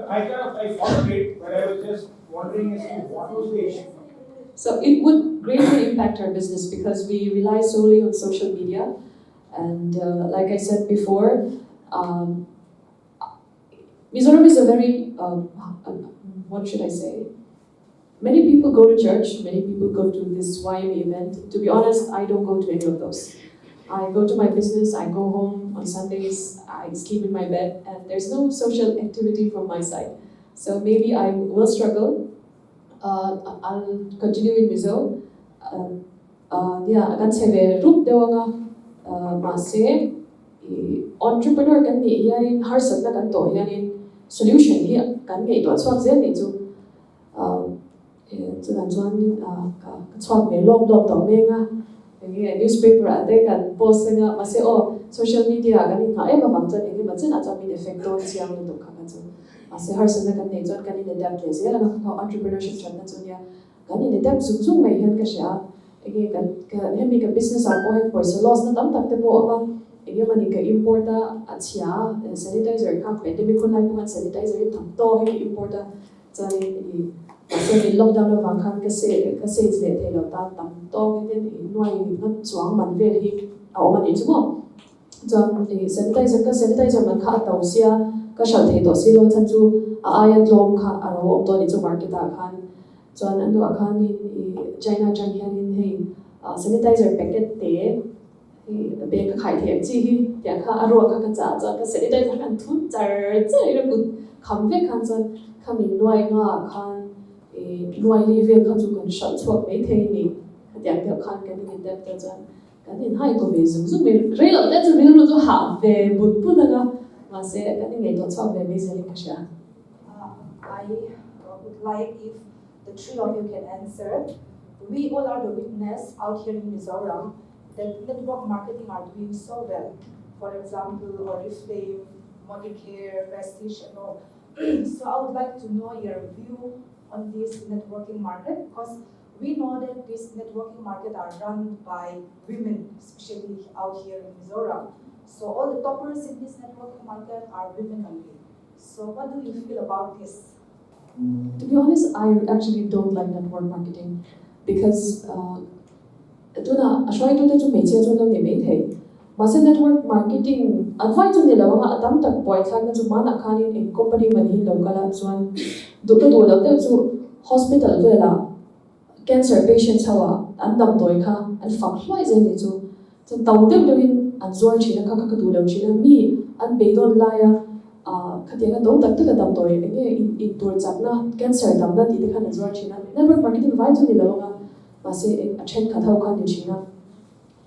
I followed it, but I was just wondering as to what was the issue. So it would greatly impact our business because we rely solely on social media, and like I said before, Mizoram is a very what should I say? Many people go to church, many people go to this YM event. To be honest, I don't go to any of those. I go to my business, I go home on Sundays, I sleep in my bed, and there's no social activity from my side. So maybe I will struggle. I'll continue in Mizo. Akan saya rup dewa masih entrepreneur kan ni hianin harsat na kan to hianin solution hi kan ngai to chuak zen ni chu chuan ka chuak me lom to menga newspaper ate kan post nga masih social media kan ni ngai ba bang chan ni ma chen a chamin effect to chiang ni to kha ka chu masih harsat na kan nei chuan kan ni adapt le se la ka entrepreneurship chan na chu nia kan ni adapt zum mai hian ka sha kan hemi ka business a point poisa loss na tam tak te bo aba mani ka importa achia sanitizer ka pandemic kon lai puan sanitizer tam to he importa chani so ni lockdown wa khan ka se le thelo ta tam to he den noi na chuang man ve hi a o mani chu mo chang ni sanitizer man kha tau sia ก็ฉันเห็นตัวสิเราฉันจูอายันลมค่ะอารมณ์ตัวนี้จูมาร์เก็ตคันจวนอันตัวคันนี่ใจน่าจังเห็นให้ sanitizer packet เตะเบก็ขายเทียมจีเดี๋ยวค่ะอารมณ์ค่ะกันจ้าจวนก็ sanitizer กันทุ่นเจอแล้วก็คำเวคันจวนคำมีหน่วยงาคันหน่วยรีเวียคันจูกันฉันชอบไม่เท่นี่เดี๋ยวคันกันนี่เด็ดจวนกันนี่ให้ตัวเบสซึ่งไม่เรื่องแต่จะไม่รู้จะหาเวบุญปุ่นนะคะมาเสียกันนี่ไงตัวชอบเวไม่เสียเลยก็ใช่ I would like if the three of you can answer. We all are the witness out here in Mizoram that network marketing are doing so well. For example, Oriflame, Modicare, Prestige, and all. So I would like to know your view on this networking market because we know that this networking market are run by women, especially out here in Mizoram. So all the toppers in this networking market are women only. So what do you feel about this? To be honest, I actually don't like network marketing because tuna ashwai tu tu mechia tu na nei thei mase network marketing advice ni lawa nga atam tak boy thang na chu mana khani in company mani lokala chuan du tu lo te chu hospital vela cancer patients hawa an dam toy kha an fak hlai zen ni chu tau te in an zor china kha ka du lo china mi an be don laia khatianga do tak tak dam toy nge in tur chapna cancer dam da ti kha na zor china network marketing vai chu ni lawa nga mase a chen kha thau kha ni china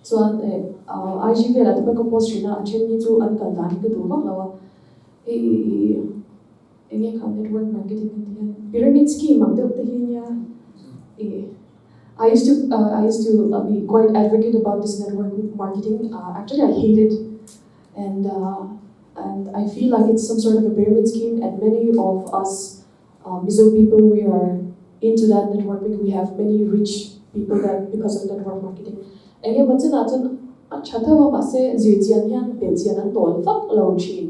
chuan IG vela te ko post china a chen ni chu an kal dan ka du wak lawa nge kha network marketing ni pyramid scheme ang de te hinya I used to be quite advocate about this network marketing. Actually, I hate it, and I feel like it's some sort of a pyramid scheme. And many of us Mizo people, we are into that networking. We have many rich people that because of network marketing. And again, what's another? Chata wa base zirjian yan beljian an tol fak lo chin.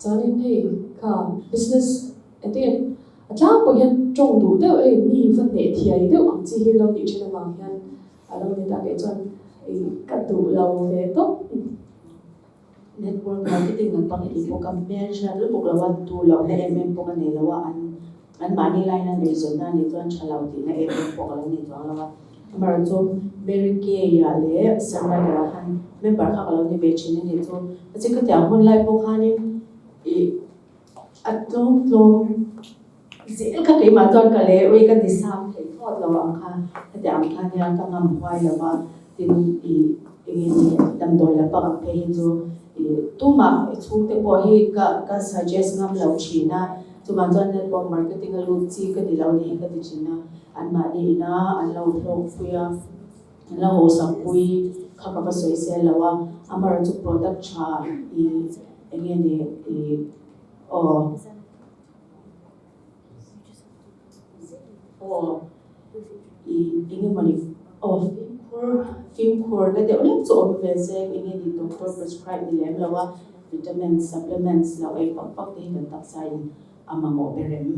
Zanin hey ka business at the end. Cha po yan trong du deu mi van ne thiai deu ang chi hi lo ni chena wang yan lo ni ta ke chuan ka tu lo ve to network marketing ng pang-ipo campaign siya lo pok lawan tu lo na MM po kanila wa an money line na reason na nito an chalaw di na MM po kala nito ang lawan marzo very key ya le sama darahan member ka kalaw ni bechin nito kasi ka tiang online po kanin at long Zil ka kay maton ka le, uy ka disam kay thot lawa ang ka, at ang kanya ka nga muhay lawa, din damdoy la pa ang kahin so, tumak, itong te po ka suggest ngam law china, tumaton network marketing alu chi ka dilaw ni ka di china, an mani na, an law vlog kuya, an law hosang kuy, kakapasoy siya lawa, amar to product cha, film core na de ulit so obvese ini di doctor prescribe ni lem lawa vitamins supplements law ay pakpak de kan taksay amang operem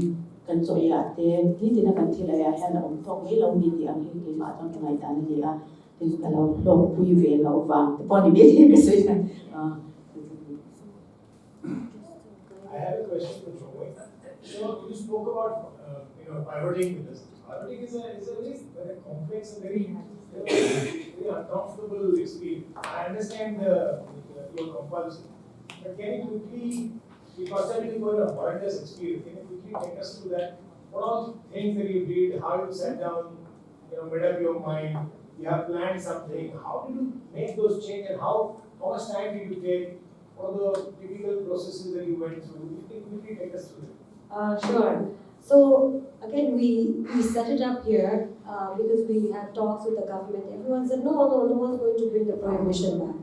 kan so ya te ni na kan thila ya han om thok ni law ni di ang hi ki ma tang ngai ta ni a tin ka law lo pui ve law wa te pon ni be ke so ya I have a question for Joy. So you spoke about pivoting with this. Pivoting is a very complex and very uncomfortable experience. I understand your compulsion, but can you quickly, because that is going to horrendous experience, can you quickly take us through that? What all things that you did, how you sat down, made up your mind, you have planned something, how did you make those changes and how much time did you take? What are the typical processes that you went through? You can quickly take us through it. Sure. So again, we set it up here because we had talks with the government. Everyone said, no one's going to bring the prohibition back.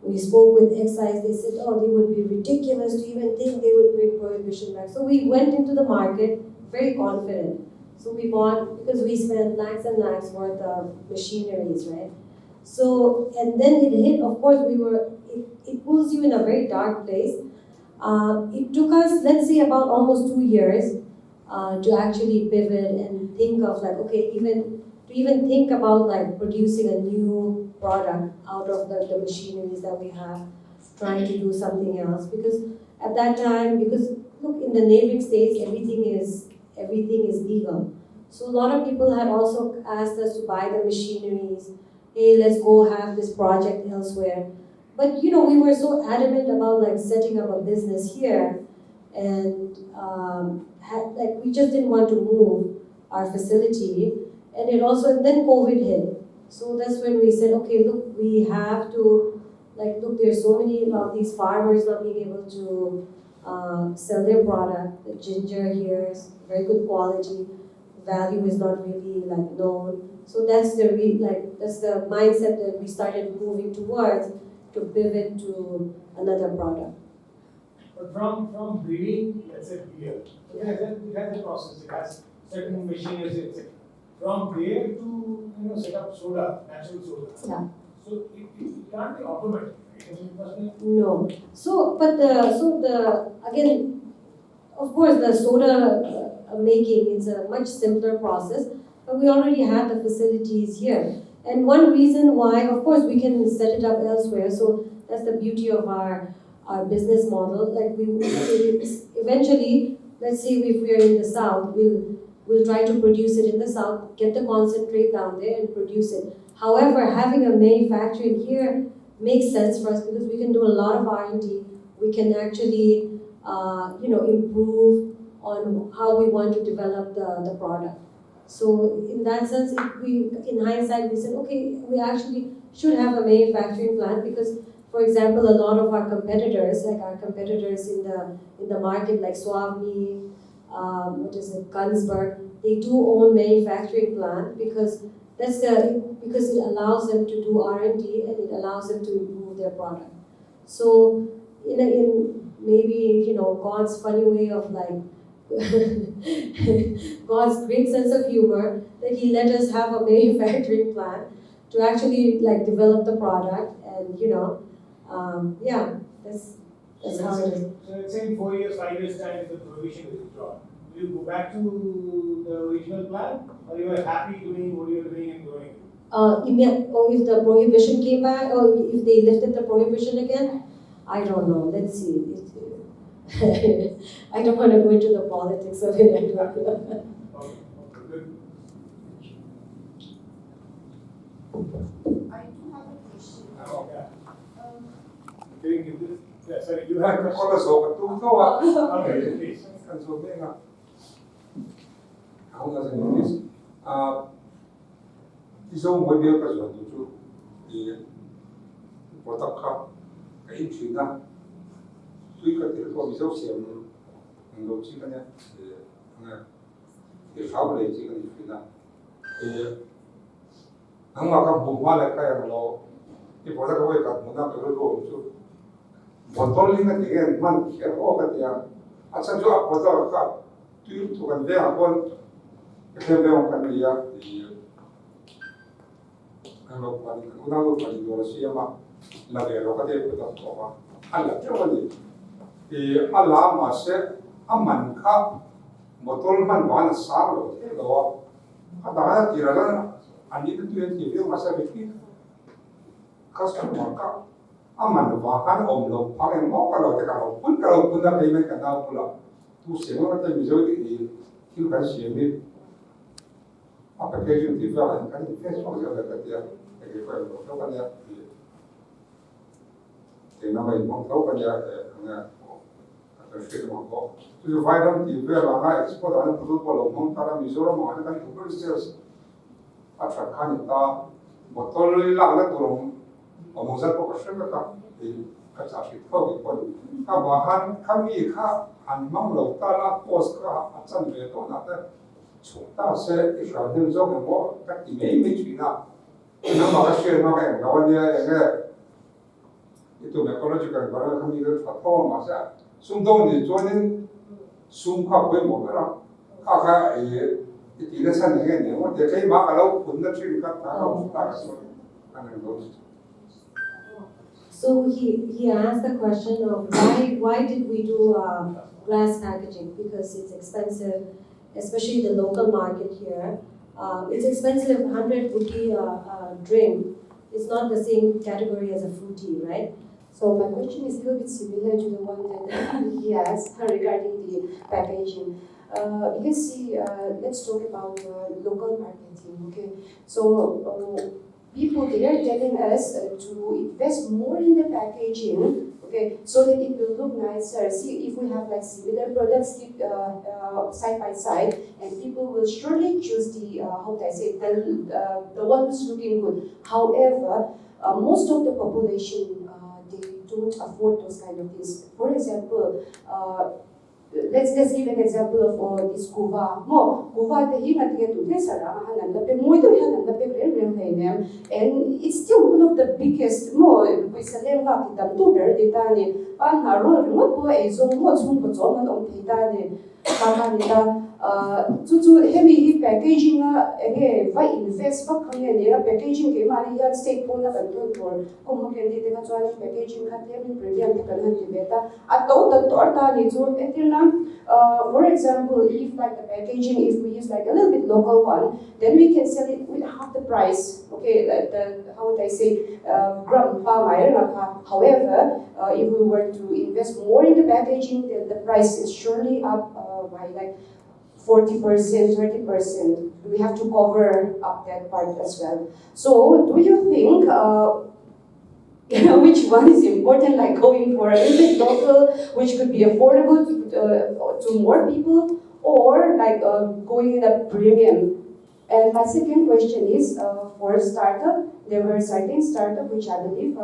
We spoke with excise. They said, they would be ridiculous to even think they would bring prohibition back. So we went into the market very confident. So we bought, because we spent lakhs and lakhs worth of machineries, right? So, and then it hit, of course, it pulls you in a very dark place. It took us, let's say, about almost 2 years to actually pivot and think of like, okay, to even think about like producing a new product out of the machineries that we have. trying to do something else because at that time, because look, in the neighboring states, everything is legal. So a lot of people had also asked us to buy the machineries. Hey, let's go have this project elsewhere. But we were so adamant about like setting up a business here, and we just didn't want to move our facility. And then COVID hit. So that's when we said, okay, look, we have to, look, there's so many of these farmers not being able to sell their product. The ginger here is very good quality. Value is not really known. So that's that's the mindset that we started moving towards to pivot to another product. But from breeding, let's say beer, it has a process. It has certain machines, etc. From there to set up soda, natural soda. Yeah. So it can't be automatic. It must be. No. Again, of course, the soda making is a much simpler process, but we already have the facilities here. And one reason why, of course, we can set it up elsewhere. So that's the beauty of our business model. Eventually, let's say if we are in the south, we'll try to produce it in the south, get the concentrate down there and produce it. However, having a manufacturing here makes sense for us because we can do a lot of R&D. We can actually, improve on how we want to develop the product. So in that sense, in hindsight, we said, okay, we actually should have a manufacturing plant because, for example, a lot of our competitors, in the market, like Swami, Gunsberg, they do own manufacturing plant because it allows them to do R&D and it allows them to improve their product. So in maybe God's funny way of God's great sense of humor that He let us have a manufacturing plant to actually develop the product and that's how it is. So let's say in 4 years, 5 years time, if the prohibition is withdrawn, will you go back to the original plan, or you are happy doing what you are doing and going? If the prohibition came back, or if they lifted the prohibition again, I don't know. Let's see. I don't want to go into the politics of it. Okay, good. I do have a question. Okay. Can you give this? Yeah, sorry, you have a question. Okay, please. Izawl mới biết cái chuyện chú thì bộ tập hợp cái chuyện đó tuy cái tiền của Izawl xem hàng đầu chỉ cái này thì sáu cái chỉ cái chuyện đó thì hàng mà các vùng hoa lại cái hàng lò thì bộ tập hợp cái các vùng nào cái đồ chú bộ tổ linh cái tiền mình kia có cái tiền à chẳng chú à bộ tập hợp tuy tụi cái về à con cái về ông cái gì thì kalau paling dua siapa lagi rokat itu kita tahu Allah coba di Allah masih aman kah betul man mana sahaja kalau kata kira-kira andi itu yang dia masa bikin customer kah aman bahkan lo pakai mau kalau pun dah payment kena pula tu semua kita bisa di kita siapa application development kan Facebook juga kerja cái phần của các bạn thì nó mình mong thấu cái cái chuyện mà có thì vài năm thì về là ngay export anh product của lòng mong ta là Mizoram mà anh cái super sales at phải khai ta một tôi làm cái tụi ở một dân có cái cái thì cái giá trị thâu cái phần các bạn kami anh mong đầu ta là post cái chân về đó là chúng ta sẽ cái sản phẩm giống như một cái mấy chuyện nào nó mà cái chuyện nó cái nó cái itu ecological barang kami itu fatwa masa sumdong di jonin sumka kue mo kara kaka itu san ni ni mo de kai ma kalau punna chin ka ta ka so anan do. So he asked the question of why did we do glass packaging, because it's expensive, especially the local market here. It's expensive. 100 rupee drink is not the same category as a fruity, right? So my question is a little bit similar to the one that he asked regarding the packaging. You can see, let's talk about local marketing, okay? So people, they are telling us to invest more in the packaging, okay, so that it will look nicer. See, if we have like similar products keep side by side, and people will surely choose the, how do I say, the one who's looking good. However, most of the population, they don't afford those kind of things. For example, let's give an example of this kuva. Kuva the hina tiga tu desara hanan lape moi to hanan lape rem hainem, and it's still one of the biggest pisa lenga kita tu ber ditani pan haro remote po Aizawl mo chung po zoman om ditani kaka nita heavy packaging ege vai invest ba khang ne packaging ke mari ya state po na kan for kom ke ndi te chuan packaging kha te premium te kan han ti beta a to ta ni chu etirna. For example, if like the packaging, if we use like a little bit local one, then we can sell it with half the price. Okay, how would I say, gram palm iron. However, if we were to invest more in the packaging, then the price is surely up by like 40%, 30%. We have to cover up that part as well. So, do you think which one is important, like going for a little bit local, which could be affordable to more people, or like going in a premium? And my second question is for startup. There were certain startup which I believe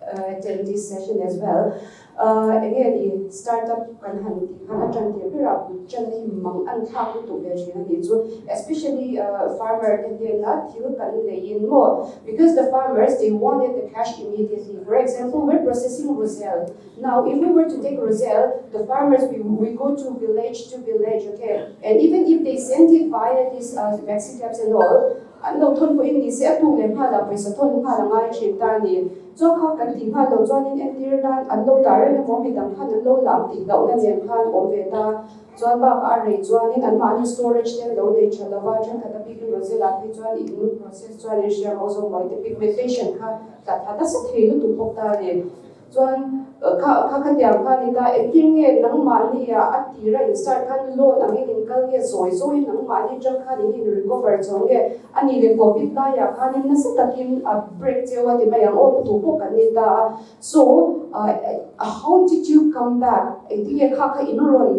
attend this session as well. Again, the startup kan hanti kan atranti pira chani mang an tha ku to be especially farmer and they not you kan lein mo, because the farmers, they wanted the cash immediately. For example, we're processing roselle. Now, if we were to take roselle, the farmers we go to village, okay, and even if they send it via these vaccine tabs and all, no thon po in this at le pha la paisa thon pha la ngai chin ta ni cho kha kan ti pha lo chuan in entir dan an lo tar le mo mi dam kha an lo lam ti lo na len khan om ve ta chuan ba a rei chuan in an ma ni storage ten lo le chala wa chen kha ta big roselle la pi chuan in process chuan in share also moi the pigmentation kha ta ta sa thei lu tu pok ta ni chuan kha tiang kha ni ta eting nge nang ma ni ya atira in start khan lo na nge in kal nge zoi nang ma ni jang kha ni recover chong nge ani le covid la ya khan in na sa takin break che wa ti ma yang o tu po kan ni ta. So how did you come back eting kha in ron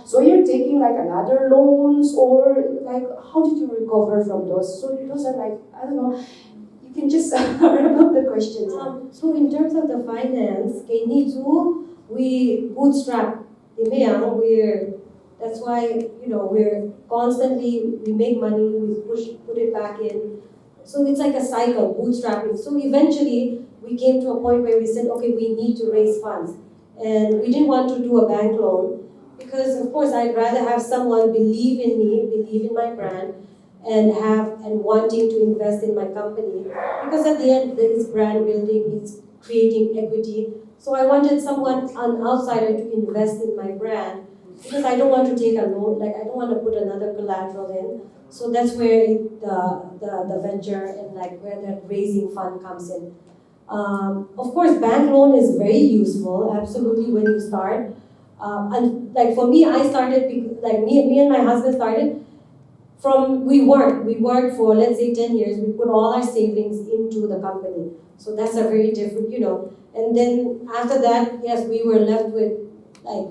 so you're taking like another loans, or like how did you recover from those? So those are like, I don't know, you can just wrap up the questions. So in terms of the finance, we bootstrap. That's why we're constantly, we make money, we put it back in. So it's like a cycle, bootstrapping. So eventually we came to a point where we said, okay, we need to raise funds. And we didn't want to do a bank loan because, of course, I'd rather have someone believe in me, believe in my brand, and wanting to invest in my company. Because at the end, there is brand building, it's creating equity. So I wanted someone, an outsider, to invest in my brand because I don't want to take a loan, like I don't want to put another collateral in. So that's where the venture and like where the raising fund comes in. Of course, bank loan is very useful, absolutely, when you start. And like for me, I started, like me and my husband started from, we worked for, let's say 10 years, we put all our savings into the company. So that's a very different, and then after that, yes, we were left with like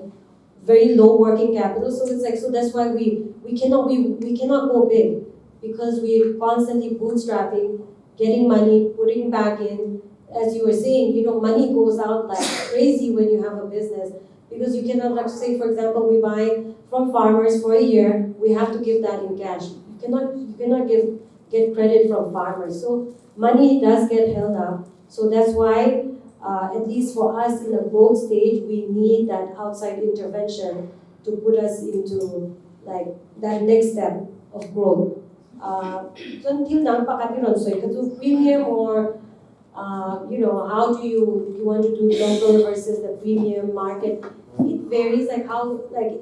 very low working capital. So it's like, so that's why we cannot go big because we're constantly bootstrapping, getting money, putting back in. As you were saying, money goes out like crazy when you have a business because you cannot, like say for example, we buy from farmers for a year, we have to give that in cash. You cannot get credit from farmers. So money does get held up. So that's why, at least for us in a growth stage, we need that outside intervention to put us into like that next step of growth. So until now, premium or how do you want to do local versus the premium market? It varies, it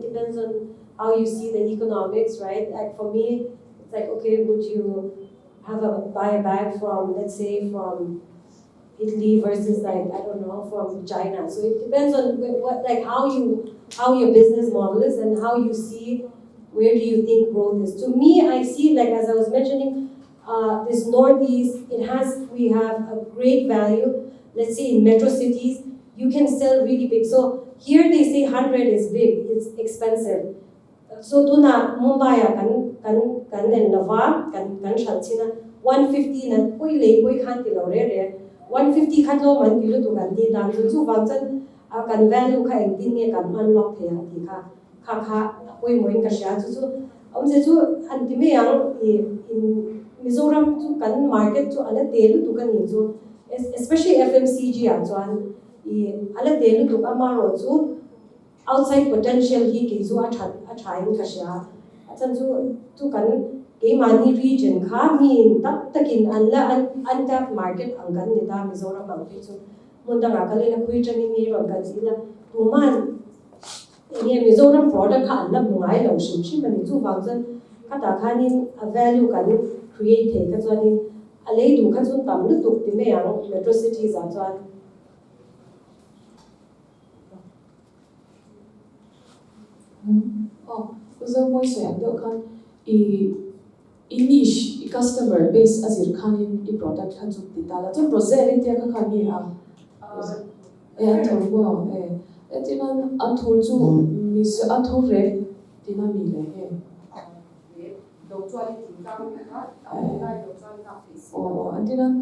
depends on how you see the economics, right? Like for me, it's like, okay, would you buy a bag from, let's say, from Italy versus like I don't know from China. So it depends on what like how your business model is and how you see where do you think growth is. To me, I see like as I was mentioning, this Northeast, we have a great value. Let's say in metro cities, you can sell really big. So here they say 100 is big, it's expensive. So tuna Mumbai kan nen lava kan chalchina 150 na poi le poi khan ti lo re 150 khan lo man ti lo tu kan ti dan chu wang chen kan value kha eng tin nge kan unlock the yang ti kha poi moi ka sha chu se chu an ti me yang in Mizoram chu kan market chu ala te lu tu kan ni chu especially FMCG a chuan ala te lu tu ka ma ro chu outside potential hi ke zu a thain ka sha achan chu kan ke mani region kha mi tak takin anla untap market angkan ni ta Mizoram ang chu munda nga kale la khui chani ni ron ka ji la tu man nge Mizoram product kha anla mungai lo shim shim mani chu wang chen ka ta khanin a value kan create the ka chani a le du kha chun tam lu tuk ti me yang metro cities a chuan Uzo moi soyang deu khan i niche i customer base azir khanin i product khan chu ti tala chu project in tia kha khan ni a an thor bo etinan an thor chu mis an thor re tina mi le he atinan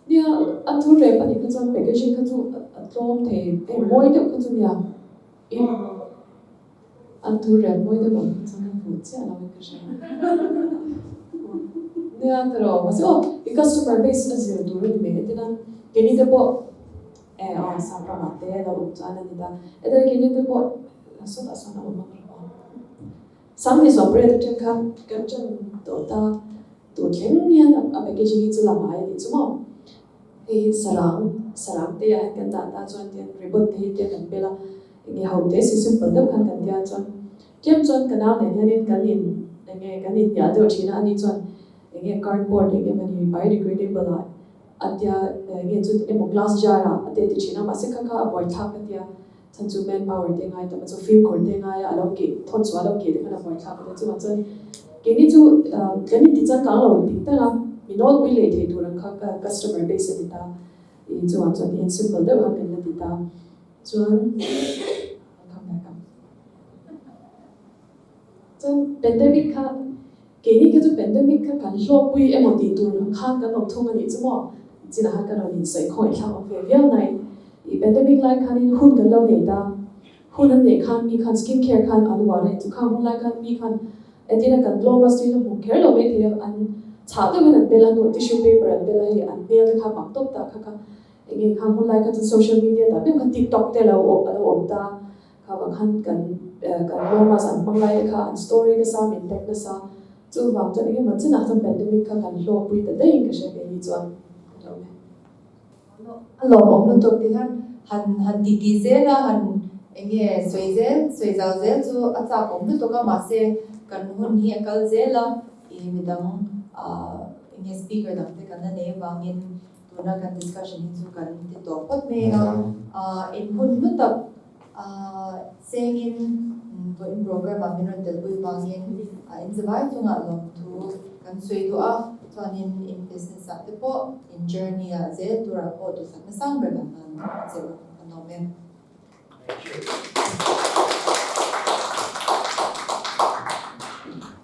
nia an thor re pa ni kha chu packaging kha chu atlom the moi deu kha chu nia an thu re moi de bon chang fu che ala me ka sha ne atro so I customer base azir dur me etina geni de bo sa pra mate da utana ni da edar geni de bo so da so na ma sam ni so bread chen kan chen to ta to chen yan a packaging chu la mai ni chu mo sarang te ya kan da chuan ten ribbon te te kan bela nge hau te si simple deuh khan kan tia chuan kem chuan kanau ne hianin kan in ya deuh thina ani chuan nge cardboard nge mani biodegradable a atia nge chu emo glass jar a ate ti thina ma se kha kha avoid thak atia chan chu man power te ngai ta chu film khor te ngai alo ki thon chu alo ki de kana avoid thak ate chu ma chuan keni chu keni ti chan ka lo tik ta na minol wi le the tu rang kha customer base ti ta I chuan chuan simple deuh han kan ti ta chuan pandemic kha keni ke chu pandemic kha kan hlo pui emoti tur khan kan op thong ani chumo china ha kan on sai khoi thla of veal nai I pandemic lai khan in hun kan lo nei da hun an nei khan mi khan skin care khan an wa le chu khan hun lai khan mi khan etina kan glow mas tin mu care lo me the an cha de ban bela no tissue paper an bela hi an bel kha mak top ta kha enge khan hun lai ka social media ta be khan TikTok te lo om ta kha wa khan kan glow mas an mang lai kha an story na sa min tek na sa chu wang chan enge man chana sam pandemic kha kan hlo pui ta dei ka she be ni chuan Alo om lu tok ti han ti ze la han enge soi zao ze chu acha om lu tok ma se kan hun hi akal ze la I midang enge speaker dang te kan na ne wangin tuna kan discussion hin chu kan ti to pot me in hun lu tok sengin to in program a minun tel bui wangin in zawai chunga lom tu kan soi du a chuan in business a te po in journey a ze tura po tu sak na sang ber kan ze kan no men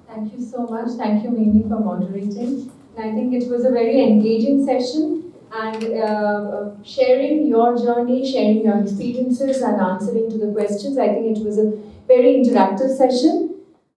Thank you so much. Thank you, Mimi, for moderating. And I think it was a very engaging session and sharing your journey, sharing your experiences and answering to the questions. I think it was a very interactive session.